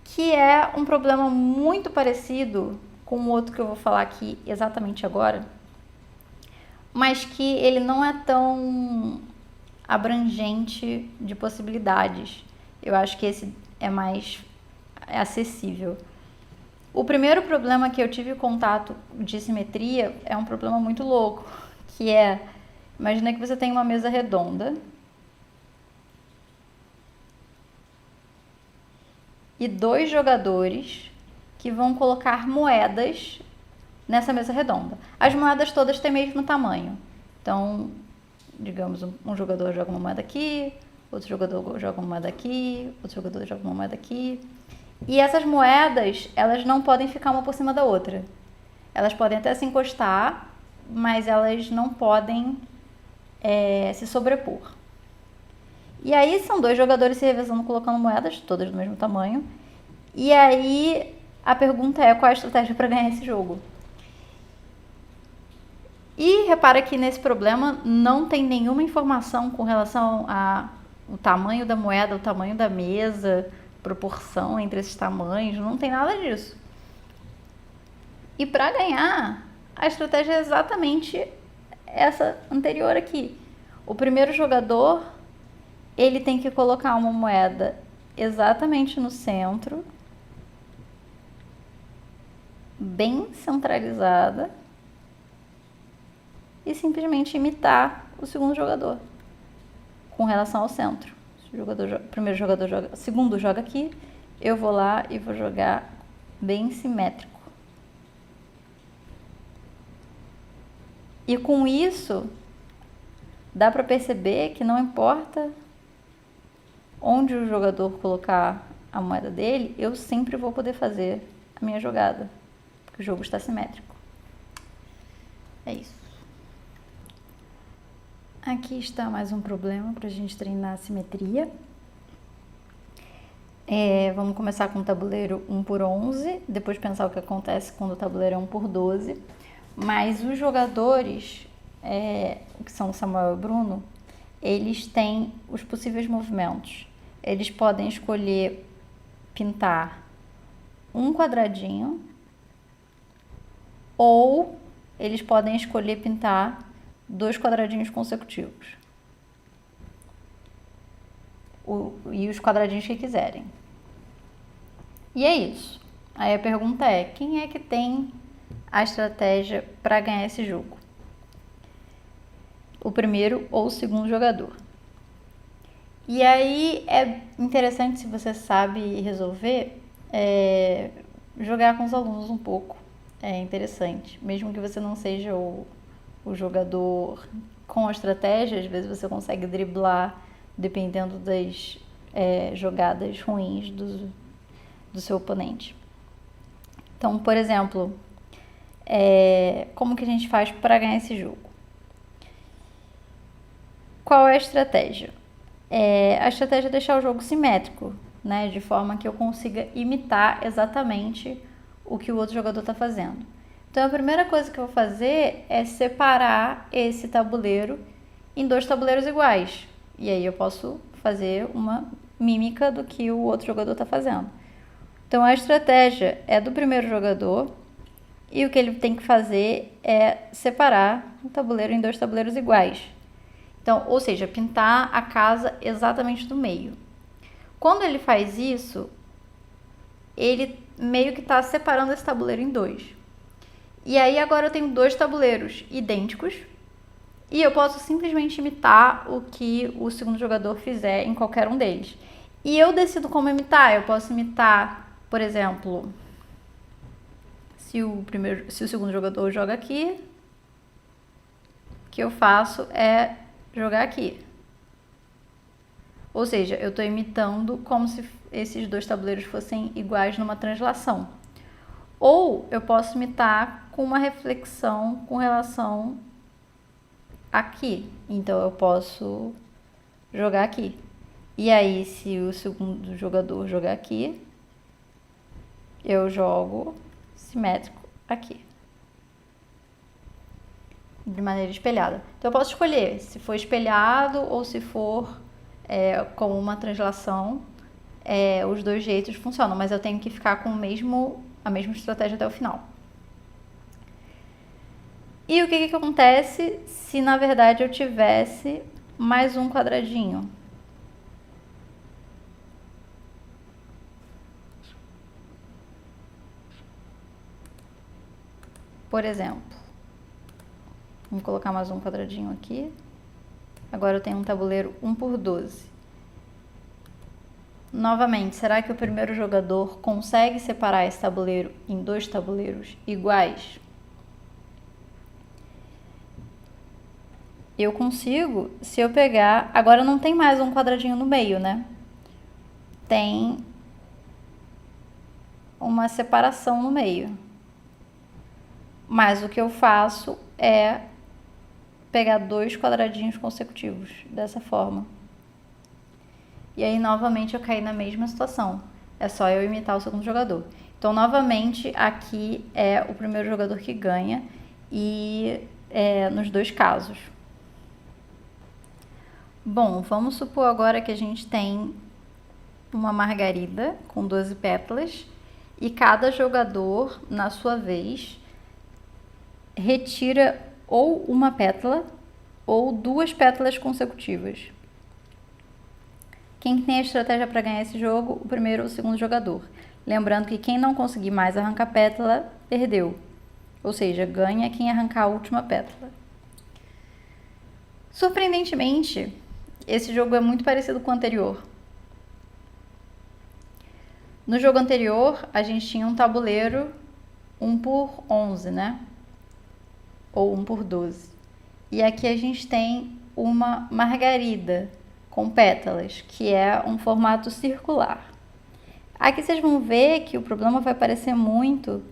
que é um problema muito parecido com o outro que eu vou falar aqui exatamente agora, mas que ele não é tão abrangente de possibilidades. Eu acho que esse é mais acessível. O primeiro problema que eu tive contato de simetria é um problema muito louco, que é, imagina que você tem uma mesa redonda e 2 jogadores que vão colocar moedas nessa mesa redonda. As moedas todas têm o mesmo tamanho. Então, digamos, um jogador joga uma moeda aqui, outro jogador joga uma moeda aqui, outro jogador joga uma moeda aqui. E essas moedas, elas não podem ficar uma por cima da outra. Elas podem até se encostar, mas elas não podem se sobrepor. E aí são 2 jogadores se revezando colocando moedas, todas do mesmo tamanho. E aí a pergunta é, qual é a estratégia para ganhar esse jogo? E repara que nesse problema não tem nenhuma informação com relação ao tamanho da moeda, o tamanho da mesa, proporção entre esses tamanhos, não tem nada disso. E para ganhar, a estratégia é exatamente essa anterior aqui. O primeiro jogador, ele tem que colocar uma moeda exatamente no centro, bem centralizada, e simplesmente imitar o segundo jogador com relação ao centro. O segundo joga aqui, eu vou lá e vou jogar bem simétrico. E com isso, dá para perceber que não importa onde o jogador colocar a moeda dele, eu sempre vou poder fazer a minha jogada, porque o jogo está simétrico. É isso. Aqui está mais um problema para a gente treinar a simetria. Vamos começar com o tabuleiro 1x11, depois pensar o que acontece quando o tabuleiro é 1x12. Mas os jogadores, que são o Samuel e o Bruno, eles têm os possíveis movimentos. Eles podem escolher pintar um quadradinho ou eles podem escolher pintar 2 quadradinhos consecutivos. E os quadradinhos que quiserem. E é isso. Aí a pergunta é, quem é que tem a estratégia para ganhar esse jogo? O primeiro ou o segundo jogador? E aí é interessante, se você sabe resolver, jogar com os alunos um pouco. É interessante. Mesmo que você não seja o jogador com a estratégia, às vezes você consegue driblar dependendo das jogadas ruins do seu oponente. Então, por exemplo, como que a gente faz para ganhar esse jogo? Qual é a estratégia? A estratégia é deixar o jogo simétrico, né? De forma que eu consiga imitar exatamente o que o outro jogador está fazendo. Então a primeira coisa que eu vou fazer é separar esse tabuleiro em 2 tabuleiros iguais. E aí eu posso fazer uma mímica do que o outro jogador está fazendo. Então a estratégia é do primeiro jogador e o que ele tem que fazer é separar o tabuleiro em 2 tabuleiros iguais. Então, ou seja, pintar a casa exatamente do meio. Quando ele faz isso, ele meio que está separando esse tabuleiro em 2. E aí agora eu tenho 2 tabuleiros idênticos e eu posso simplesmente imitar o que o segundo jogador fizer em qualquer um deles. E eu decido como imitar. Eu posso imitar, por exemplo, se o segundo jogador joga aqui, o que eu faço é jogar aqui. Ou seja, eu estou imitando como se esses 2 tabuleiros fossem iguais numa translação. Ou eu posso imitar com uma reflexão com relação aqui. Então eu posso jogar aqui. E aí, se o segundo jogador jogar aqui, eu jogo simétrico aqui. De maneira espelhada. Então eu posso escolher se for espelhado ou se for como uma translação. Os 2 jeitos funcionam, mas eu tenho que ficar com a mesma estratégia até o final. E o que acontece se na verdade eu tivesse mais um quadradinho? Por exemplo, vamos colocar mais um quadradinho aqui. Agora eu tenho um tabuleiro 1×12. Novamente, será que o primeiro jogador consegue separar esse tabuleiro em 2 tabuleiros iguais? Eu consigo se eu pegar... Agora não tem mais um quadradinho no meio, né? Tem uma separação no meio. Mas o que eu faço é pegar 2 quadradinhos consecutivos, dessa forma. E aí, novamente, eu caí na mesma situação. É só eu imitar o segundo jogador. Então, novamente, aqui é o primeiro jogador que ganha. E nos 2 casos. Bom, vamos supor agora que a gente tem uma margarida com 12 pétalas. E cada jogador, na sua vez, retira ou uma pétala ou 2 pétalas consecutivas. Quem tem a estratégia para ganhar esse jogo? O primeiro ou o segundo jogador. Lembrando que quem não conseguir mais arrancar pétala, perdeu. Ou seja, ganha quem arrancar a última pétala. Surpreendentemente, esse jogo é muito parecido com o anterior. No jogo anterior, a gente tinha um tabuleiro 1×11, né? Ou 1×12. E aqui a gente tem uma margarida com pétalas, que é um formato circular. Aqui vocês vão ver que o problema vai parecer muito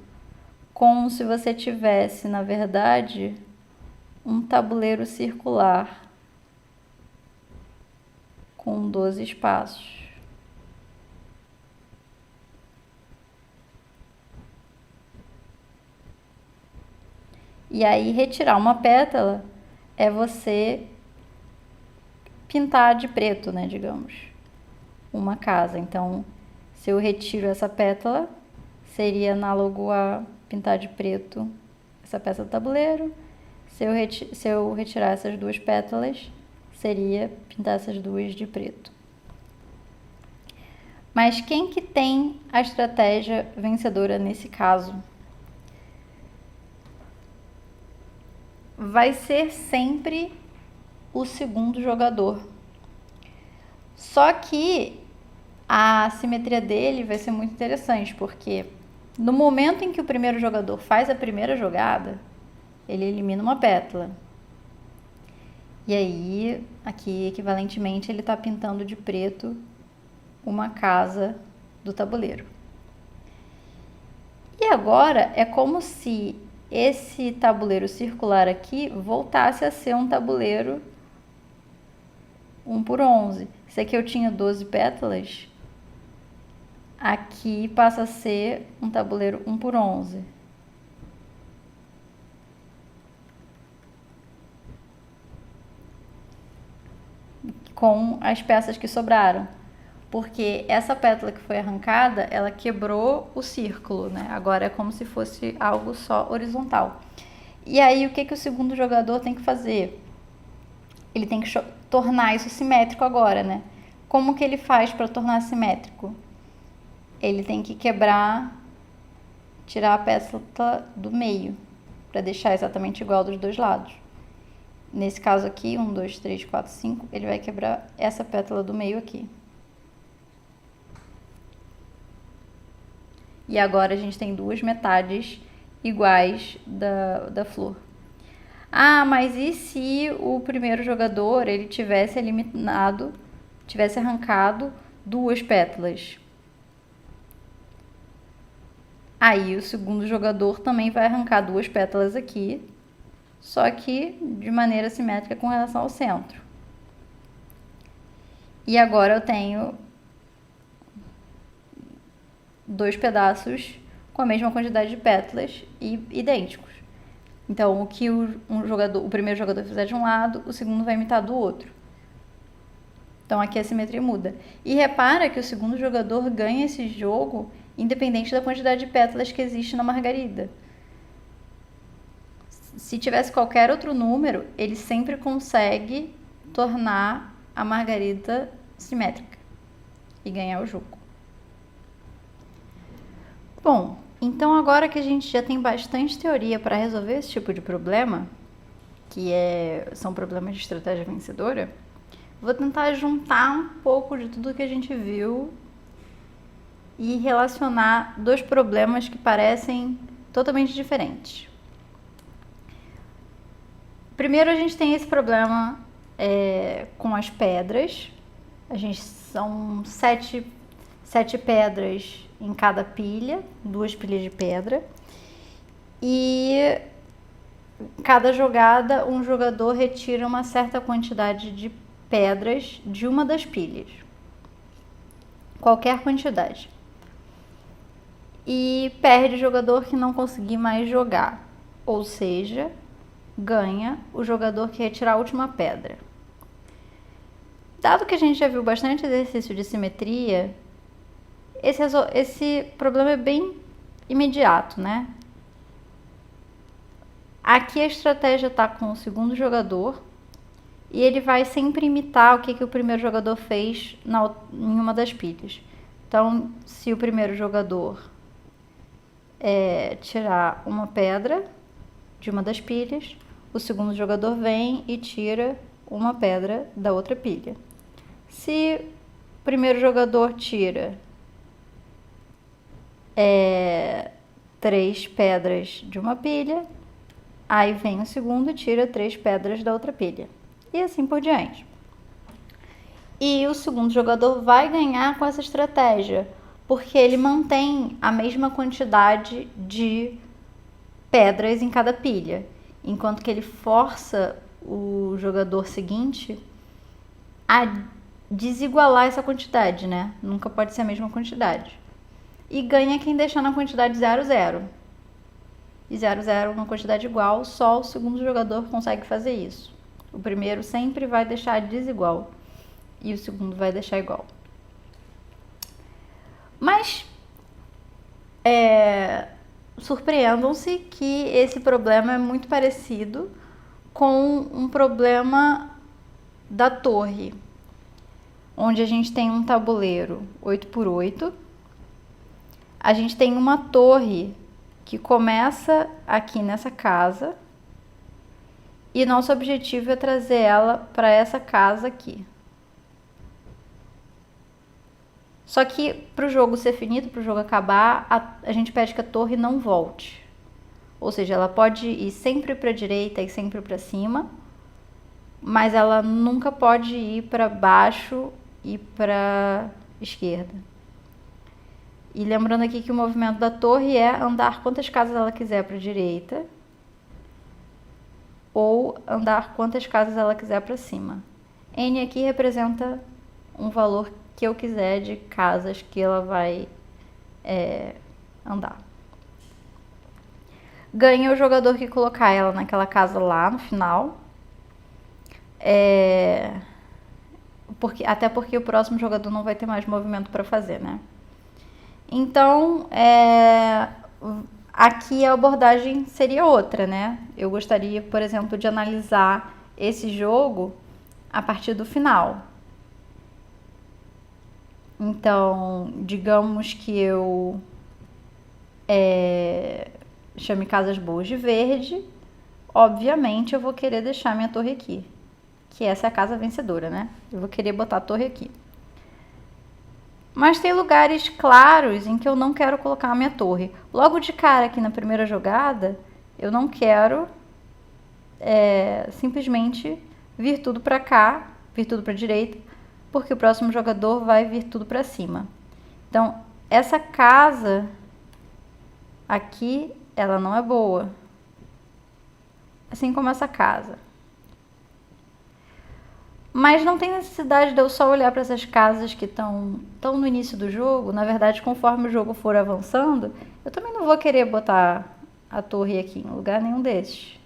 como se você tivesse, na verdade, um tabuleiro circular com 12 espaços. E aí, retirar uma pétala é você pintar de preto, né, digamos, uma casa. Então, se eu retiro essa pétala, seria análogo a pintar de preto essa peça do tabuleiro. Se eu retirar essas 2 pétalas, seria pintar essas 2 de preto. Mas quem que tem a estratégia vencedora nesse caso? Vai ser sempre o segundo jogador. Só que a simetria dele vai ser muito interessante, porque no momento em que o primeiro jogador faz a primeira jogada, ele elimina uma pétala. E aí, aqui, equivalentemente, ele está pintando de preto uma casa do tabuleiro. E agora é como se esse tabuleiro circular aqui voltasse a ser um tabuleiro 1×11. Se aqui eu tinha 12 pétalas, aqui passa a ser um tabuleiro 1×11. com as peças que sobraram. Porque essa pétala que foi arrancada, ela quebrou o círculo, né? Agora é como se fosse algo só horizontal. E aí, o que o segundo jogador tem que fazer? Ele tem que tornar isso simétrico agora, né? Como que ele faz para tornar simétrico? Ele tem que tirar a pétala do meio, para deixar exatamente igual dos dois lados. Nesse caso aqui, 1, 2, 3, 4, 5, ele vai quebrar essa pétala do meio aqui. E agora a gente tem duas metades iguais da flor. Ah, mas e se o primeiro jogador ele tivesse arrancado duas pétalas? Aí o segundo jogador também vai arrancar duas pétalas aqui, só que de maneira simétrica com relação ao centro. E agora eu tenho dois pedaços com a mesma quantidade de pétalas e idênticos. Então, o que o primeiro jogador fizer de um lado, o segundo vai imitar do outro. Então, aqui a simetria muda. E repara que o segundo jogador ganha esse jogo independente da quantidade de pétalas que existe na margarida. Se tivesse qualquer outro número, ele sempre consegue tornar a margarida simétrica e ganhar o jogo. Bom, então agora que a gente já tem bastante teoria para resolver esse tipo de problema, são problemas de estratégia vencedora, vou tentar juntar um pouco de tudo que a gente viu e relacionar dois problemas que parecem totalmente diferentes. Primeiro a gente tem esse problema com as pedras. São sete pedras em cada pilha, 2 pilhas de pedra. E cada jogada, um jogador retira uma certa quantidade de pedras de uma das pilhas. Qualquer quantidade. E perde o jogador que não conseguir mais jogar. Ou seja, ganha o jogador que retirar a última pedra. Dado que a gente já viu bastante exercício de simetria, esse problema é bem imediato, né? Aqui a estratégia está com o segundo jogador e ele vai sempre imitar o que o primeiro jogador fez em uma das pilhas. Então, se o primeiro jogador tirar uma pedra de uma das pilhas, o segundo jogador vem e tira uma pedra da outra pilha. Se o primeiro jogador tira 3 pedras de uma pilha, aí vem o segundo e tira 3 pedras da outra pilha. E assim por diante. E o segundo jogador vai ganhar com essa estratégia, porque ele mantém a mesma quantidade de pedras em cada pilha, enquanto que ele força o jogador seguinte a desigualar essa quantidade, né? Nunca pode ser a mesma quantidade. E ganha quem deixar na quantidade 0, 0. E 0, 0 uma quantidade igual, só o segundo jogador consegue fazer isso. O primeiro sempre vai deixar desigual e o segundo vai deixar igual. Mas surpreendam-se que esse problema é muito parecido com um problema da torre, onde a gente tem um tabuleiro 8x8. A gente tem uma torre que começa aqui nessa casa e nosso objetivo é trazer ela para essa casa aqui. Só que para o jogo ser finito, para o jogo acabar, a gente pede que a torre não volte. Ou seja, ela pode ir sempre para a direita e sempre para cima, mas ela nunca pode ir para baixo e para esquerda. E lembrando aqui que o movimento da torre é andar quantas casas ela quiser para a direita ou andar quantas casas ela quiser para cima. N aqui representa um valor que eu quiser de casas que ela vai andar. Ganha o jogador que colocar ela naquela casa lá no final. até porque o próximo jogador não vai ter mais movimento para fazer, né? Então, aqui a abordagem seria outra, né? Eu gostaria, por exemplo, de analisar esse jogo a partir do final. Então, digamos que eu chame casas boas de verde, obviamente eu vou querer deixar minha torre aqui, que essa é a casa vencedora, né? Eu vou querer botar a torre aqui. Mas tem lugares claros em que eu não quero colocar a minha torre. Logo de cara aqui na primeira jogada, eu não quero simplesmente vir tudo para cá, vir tudo para a direita, porque o próximo jogador vai vir tudo para cima. Então, essa casa aqui, ela não é boa. Assim como essa casa. Mas não tem necessidade de eu só olhar para essas casas que estão no início do jogo. Na verdade, conforme o jogo for avançando, eu também não vou querer botar a torre aqui em lugar nenhum desses.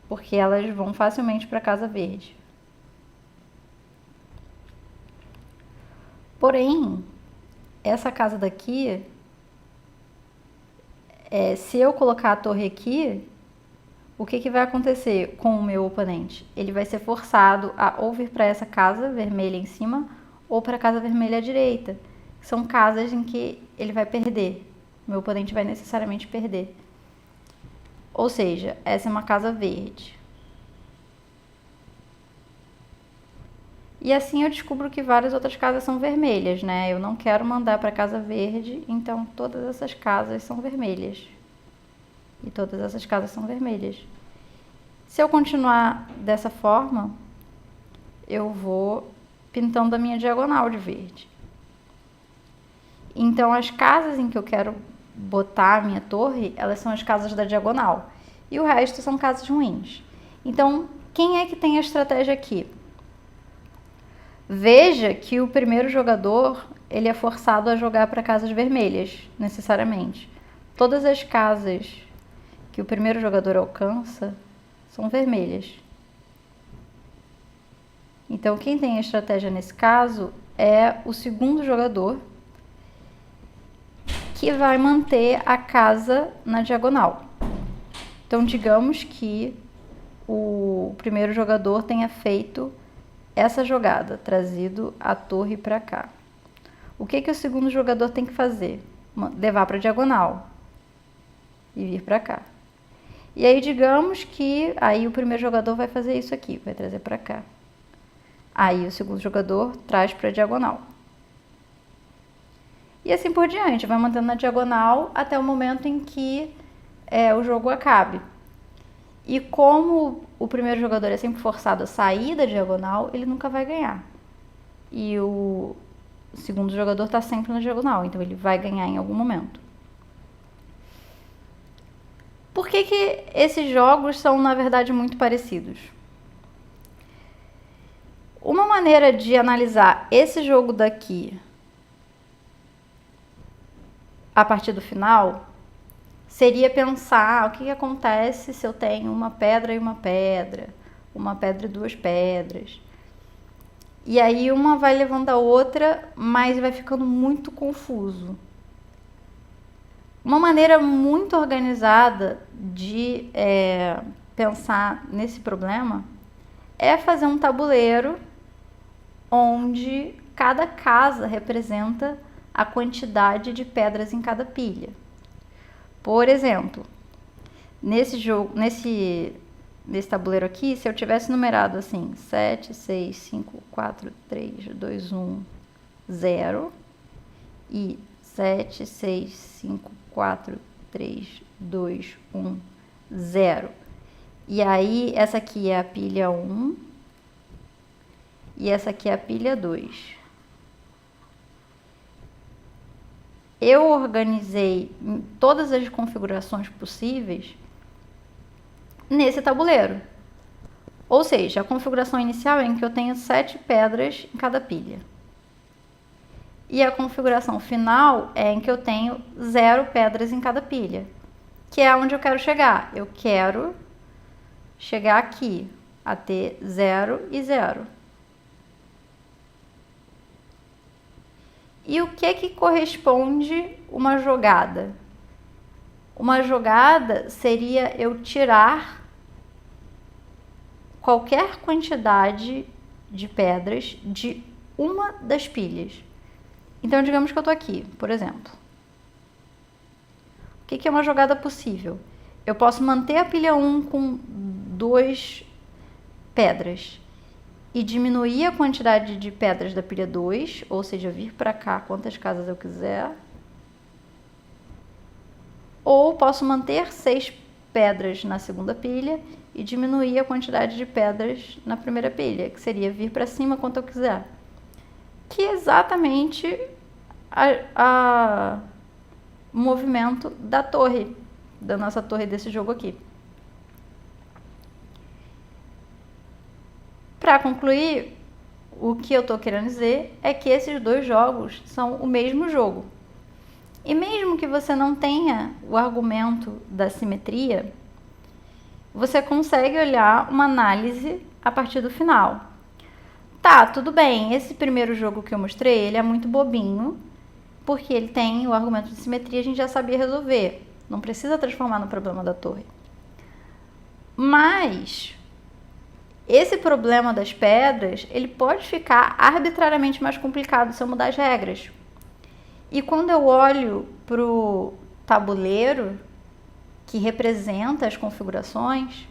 Porque elas vão facilmente para a casa verde. Porém, essa casa daqui, se eu colocar a torre aqui, o que vai acontecer com o meu oponente? Ele vai ser forçado a ou vir para essa casa vermelha em cima ou para a casa vermelha à direita. São casas em que ele vai perder. Meu oponente vai necessariamente perder. Ou seja, essa é uma casa verde. E assim eu descubro que várias outras casas são vermelhas, né? Eu não quero mandar para a casa verde, então todas essas casas são vermelhas. E todas essas casas são vermelhas. Se eu continuar dessa forma, eu vou pintando a minha diagonal de verde. Então, as casas em que eu quero botar a minha torre, elas são as casas da diagonal. E o resto são casas ruins. Então, quem é que tem a estratégia aqui? Veja que o primeiro jogador, ele é forçado a jogar para casas vermelhas, necessariamente. Todas as casas que o primeiro jogador alcança são vermelhas. Então, quem tem a estratégia nesse caso é o segundo jogador, que vai manter a casa na diagonal. Então, digamos que o primeiro jogador tenha feito essa jogada, trazido a torre para cá. O que o segundo jogador tem que fazer? Levar para a diagonal e vir para cá. E aí, digamos que aí o primeiro jogador vai fazer isso aqui, vai trazer para cá. Aí o segundo jogador traz para a diagonal. E assim por diante, vai mantendo na diagonal até o momento em que o jogo acabe. E como o primeiro jogador é sempre forçado a sair da diagonal, ele nunca vai ganhar. E o segundo jogador está sempre na diagonal, então ele vai ganhar em algum momento. Por que esses jogos são, na verdade, muito parecidos? Uma maneira de analisar esse jogo daqui a partir do final seria pensar o que acontece se eu tenho uma pedra e uma pedra e duas pedras. E aí uma vai levando a outra, mas vai ficando muito confuso. Uma maneira muito organizada de pensar nesse problema é fazer um tabuleiro onde cada casa representa a quantidade de pedras em cada pilha. Por exemplo, nesse tabuleiro aqui, se eu tivesse numerado assim 7, 6, 5, 4, 3, 2, 1, 0 e 7, 6, 5, 4, 3, 2, 1, 0. E aí, essa aqui é a pilha 1 e essa aqui é a pilha 2. Eu organizei todas as configurações possíveis nesse tabuleiro. Ou seja, a configuração inicial é em que eu tenho 7 pedras em cada pilha. E a configuração final é em que eu tenho 0 pedras em cada pilha, que é onde eu quero chegar. Eu quero chegar aqui. a ter 0 e 0. E o que corresponde uma jogada? Uma jogada seria eu tirar qualquer quantidade de pedras de uma das pilhas. Então, digamos que eu estou aqui, por exemplo. O que é uma jogada possível? Eu posso manter a pilha 1 com 2 pedras e diminuir a quantidade de pedras da pilha 2, ou seja, vir para cá quantas casas eu quiser. Ou posso manter 6 pedras na segunda pilha e diminuir a quantidade de pedras na primeira pilha, que seria vir para cima quanto eu quiser. Que é exatamente o movimento da torre, da nossa torre desse jogo aqui. Para concluir, o que eu estou querendo dizer é que esses dois jogos são o mesmo jogo. E mesmo que você não tenha o argumento da simetria, você consegue olhar uma análise a partir do final. Tá, tudo bem, esse primeiro jogo que eu mostrei, ele é muito bobinho, porque ele tem o argumento de simetria, a gente já sabia resolver. Não precisa transformar no problema da torre. Mas esse problema das pedras, ele pode ficar arbitrariamente mais complicado se eu mudar as regras. E quando eu olho para o tabuleiro, que representa as configurações,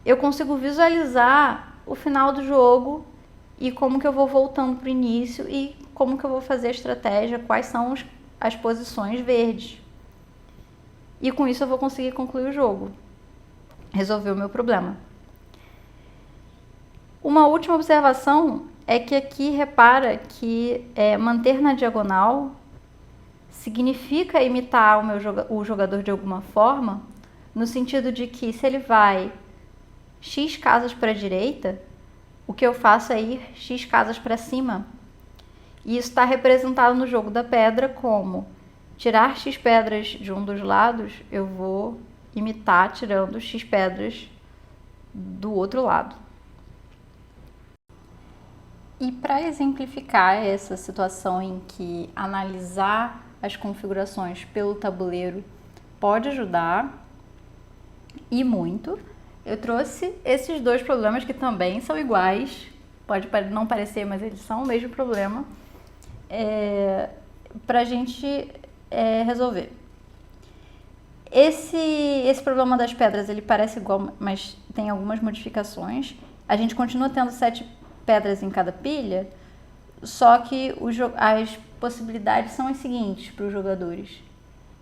eu consigo visualizar o final do jogo e como que eu vou voltando para o início e como que eu vou fazer a estratégia, quais são as posições verdes. E com isso eu vou conseguir concluir o jogo, resolver o meu problema. Uma última observação é que aqui repara que manter na diagonal significa imitar o jogador de alguma forma, no sentido de que se ele vai X casas para a direita, o que eu faço é ir X casas para cima. E isso está representado no jogo da pedra como tirar X pedras de um dos lados, eu vou imitar tirando X pedras do outro lado. E para exemplificar essa situação em que analisar as configurações pelo tabuleiro pode ajudar, e muito, eu trouxe esses dois problemas que também são iguais, pode não parecer, mas eles são o mesmo problema, para a gente resolver. Esse problema das pedras, ele parece igual, mas tem algumas modificações. A gente continua tendo 7 pedras em cada pilha, só que as possibilidades são as seguintes para os jogadores.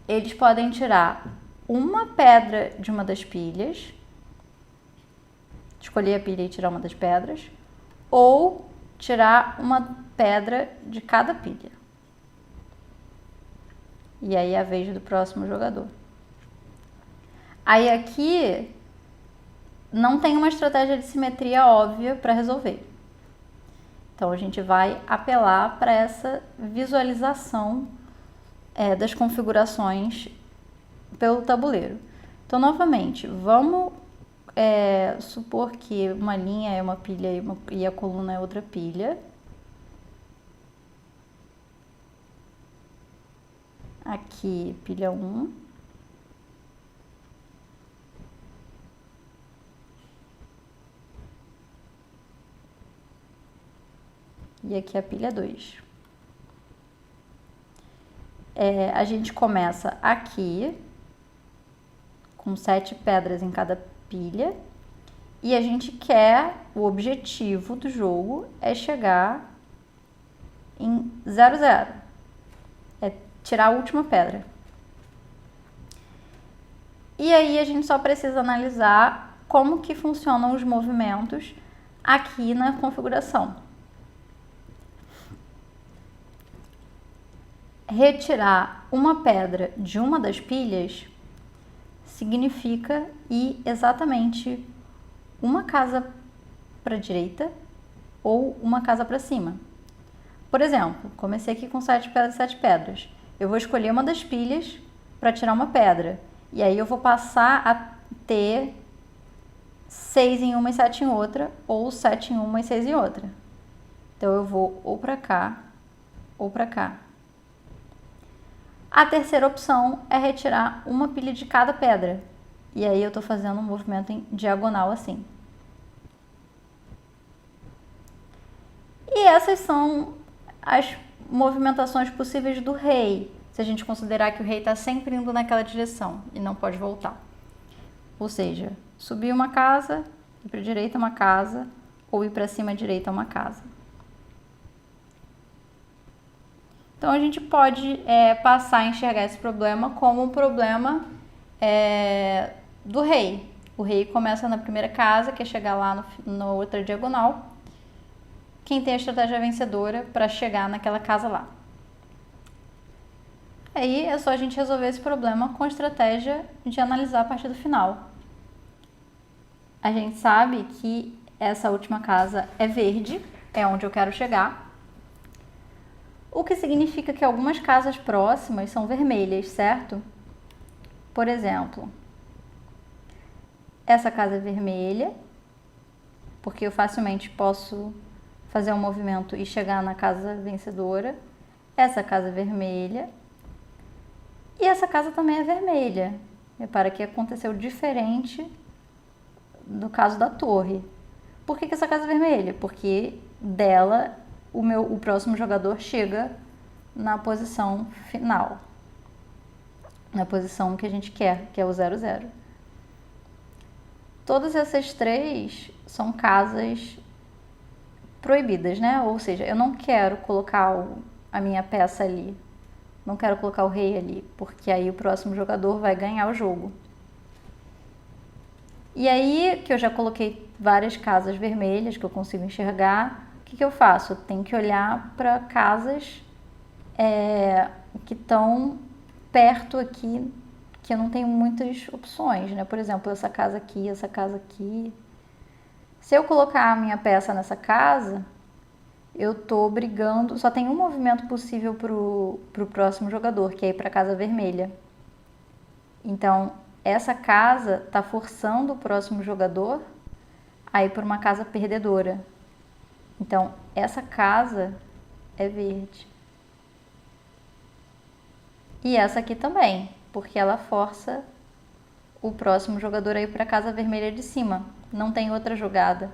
Eles podem tirar uma pedra de uma das pilhas, escolher a pilha e tirar uma das pedras, ou tirar uma pedra de cada pilha. E aí é a vez do próximo jogador. Aí aqui não tem uma estratégia de simetria óbvia para resolver. Então a gente vai apelar para essa visualização das configurações pelo tabuleiro. Então, novamente, vamos supor que uma linha é uma pilha e a coluna é outra pilha. Aqui, pilha 1. E aqui a pilha 2. A gente começa aqui, com 7 pedras em cada pilha, e a gente quer, o objetivo do jogo é chegar em 0, 0. É tirar a última pedra. E aí a gente só precisa analisar como que funcionam os movimentos aqui na configuração. Retirar uma pedra de uma das pilhas significa ir exatamente uma casa para a direita ou uma casa para cima. Por exemplo, comecei aqui com 7 pedras. Eu vou escolher uma das pilhas para tirar uma pedra. E aí eu vou passar a ter 6 em uma e 7 em outra, ou 7 em uma e 6 em outra. Então eu vou ou para cá ou para cá. A terceira opção é retirar uma pilha de cada pedra. E aí eu tô fazendo um movimento em diagonal assim. E essas são as movimentações possíveis do rei, se a gente considerar que o rei está sempre indo naquela direção e não pode voltar. Ou seja, subir uma casa, ir para a direita uma casa, ou ir para cima à direita uma casa. Então a gente pode passar a enxergar esse problema como um problema do rei. O rei começa na primeira casa, quer chegar lá na outra diagonal. Quem tem a estratégia vencedora para chegar naquela casa lá. Aí é só a gente resolver esse problema com a estratégia de analisar a partir do final. A gente sabe que essa última casa é verde, é onde eu quero chegar. O que significa que algumas casas próximas são vermelhas, certo? Por exemplo, essa casa é vermelha, porque eu facilmente posso fazer um movimento e chegar na casa vencedora. Essa casa é vermelha. E essa casa também é vermelha. Repara que aconteceu diferente do caso da torre. Por que essa casa é vermelha? Porque dela o próximo jogador chega na posição final. Na posição que a gente quer, que é o 0-0. Todas essas três são casas proibidas, né? Ou seja, eu não quero colocar a minha peça ali. Não quero colocar o rei ali, porque aí o próximo jogador vai ganhar o jogo. E aí, que eu já coloquei várias casas vermelhas que eu consigo enxergar, o que eu faço? Eu tenho que olhar para casas que estão perto aqui, que eu não tenho muitas opções, né? Por exemplo, essa casa aqui, essa casa aqui. Se eu colocar a minha peça nessa casa, eu tô brigando, só tem um movimento possível pro próximo jogador, que é ir para a casa vermelha. Então, essa casa tá forçando o próximo jogador a ir para uma casa perdedora. Então, essa casa é verde. E essa aqui também, porque ela força o próximo jogador a ir para a casa vermelha de cima. Não tem outra jogada.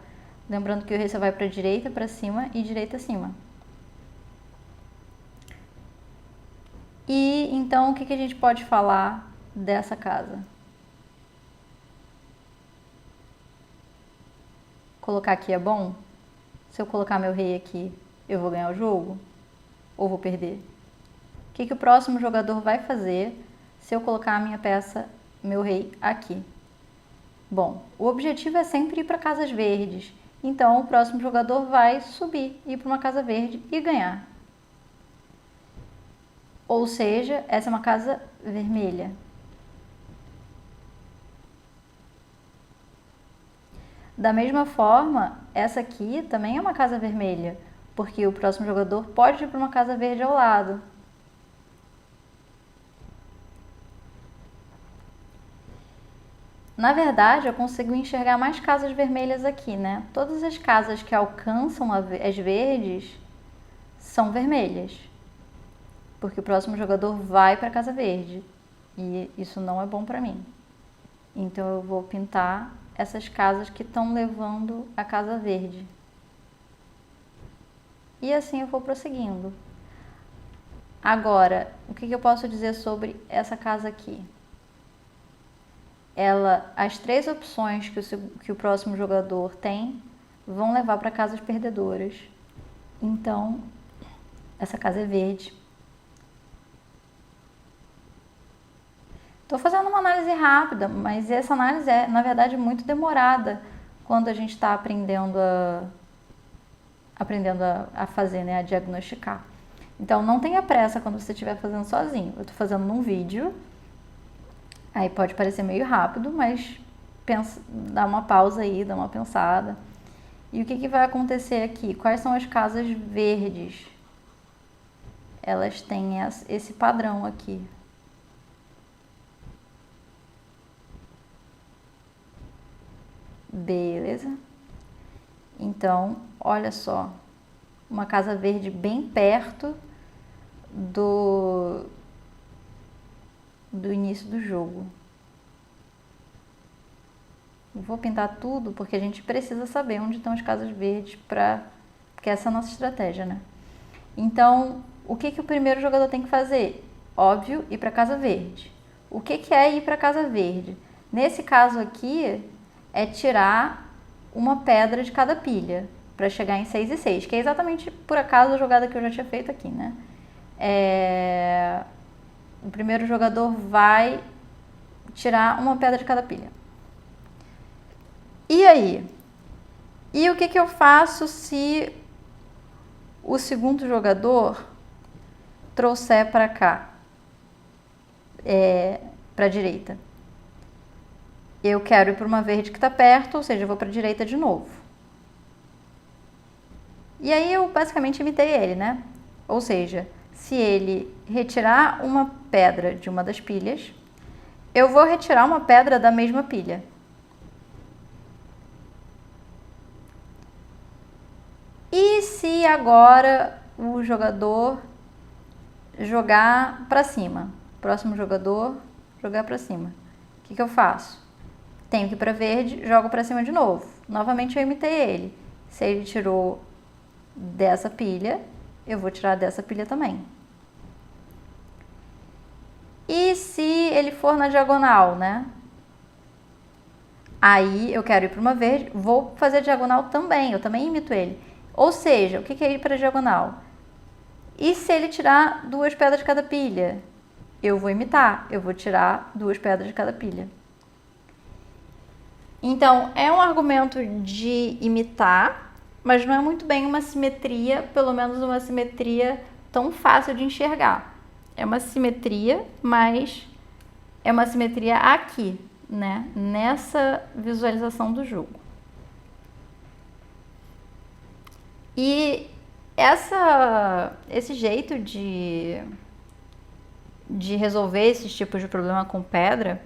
Lembrando que o rei só vai para a direita, para cima e direita acima. E então o que a gente pode falar dessa casa? Colocar aqui é bom? Se eu colocar meu rei aqui, eu vou ganhar o jogo? Ou vou perder? O que o próximo jogador vai fazer se eu colocar a minha peça, meu rei, aqui? Bom, o objetivo é sempre ir para casas verdes. Então, o próximo jogador vai subir, ir para uma casa verde e ganhar. Ou seja, essa é uma casa vermelha. Da mesma forma, essa aqui também é uma casa vermelha, porque o próximo jogador pode ir para uma casa verde ao lado. Na verdade, eu consigo enxergar mais casas vermelhas aqui, né? Todas as casas que alcançam as verdes são vermelhas, porque o próximo jogador vai para a casa verde e isso não é bom para mim. Então eu vou pintar essas casas que estão levando a casa verde. E assim eu vou prosseguindo. Agora, o que eu posso dizer sobre essa casa aqui? As três opções que o próximo jogador tem vão levar para casas perdedoras. Então, essa casa é verde. Estou fazendo uma análise rápida, mas essa análise é, na verdade, muito demorada quando a gente está aprendendo a fazer, né, a diagnosticar. Então, não tenha pressa quando você estiver fazendo sozinho. Eu estou fazendo num vídeo. Aí pode parecer meio rápido, mas dá uma pausa aí, dá uma pensada. E o que vai acontecer aqui? Quais são as casas verdes? Elas têm esse padrão aqui. Beleza. Então, olha só. Uma casa verde bem perto do início do jogo. Vou pintar tudo porque a gente precisa saber onde estão as casas verdes porque essa é a nossa estratégia, né? Então, o que o primeiro jogador tem que fazer? Óbvio, ir para a casa verde. O que é ir para a casa verde? Nesse caso aqui, é tirar uma pedra de cada pilha para chegar em 6 e 6, que é exatamente, por acaso, a jogada que eu já tinha feito aqui, né? O primeiro jogador vai tirar uma pedra de cada pilha. E aí? E o que eu faço se o segundo jogador trouxer para cá, para a direita? Eu quero ir para uma verde que está perto, ou seja, eu vou para a direita de novo. E aí eu basicamente imitei ele, né? Ou seja, se ele retirar uma pedra de uma das pilhas, eu vou retirar uma pedra da mesma pilha. E se agora o jogador jogar para cima? Próximo jogador jogar para cima. O que eu faço? Tenho que ir para verde, jogo para cima de novo. Novamente eu imitei ele. Se ele tirou dessa pilha, eu vou tirar dessa pilha também. E se ele for na diagonal, né? Aí eu quero ir para uma verde, vou fazer diagonal também, eu também imito ele. Ou seja, o que é ir para a diagonal? E se ele tirar 2 pedras de cada pilha? Eu vou imitar, eu vou tirar 2 pedras de cada pilha. Então, é um argumento de imitar, mas não é muito bem uma simetria, pelo menos uma simetria tão fácil de enxergar. É uma simetria, mas é uma simetria aqui, né? Nessa visualização do jogo. E esse jeito de resolver esses tipos de problema com pedra,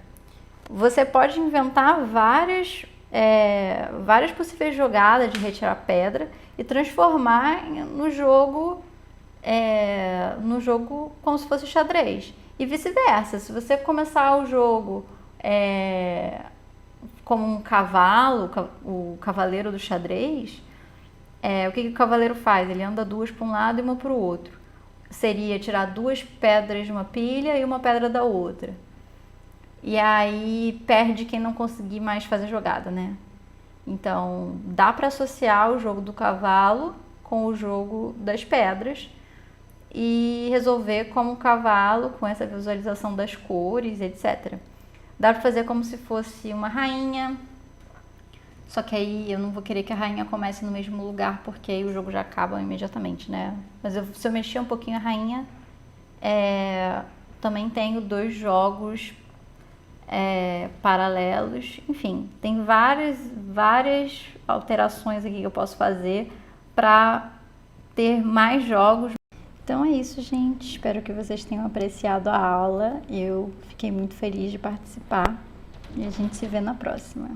você pode inventar várias possíveis jogadas de retirar pedra e transformar no jogo como se fosse xadrez. E vice-versa, se você começar o jogo como um cavalo, o cavaleiro do xadrez, o que o cavaleiro faz? Ele anda 2 para um lado e uma para o outro. Seria tirar 2 pedras de uma pilha e uma pedra da outra. E aí perde quem não conseguir mais fazer jogada, né? Então, dá para associar o jogo do cavalo com o jogo das pedras e resolver como um cavalo, com essa visualização das cores, etc. Dá para fazer como se fosse uma rainha, só que aí eu não vou querer que a rainha comece no mesmo lugar, porque aí o jogo já acaba imediatamente, né? Mas se eu mexer um pouquinho a rainha, também tenho 2 jogos paralelos. Enfim, tem várias alterações aqui que eu posso fazer para ter mais jogos. Então é isso, gente. Espero que vocês tenham apreciado a aula. Eu fiquei muito feliz de participar e a gente se vê na próxima.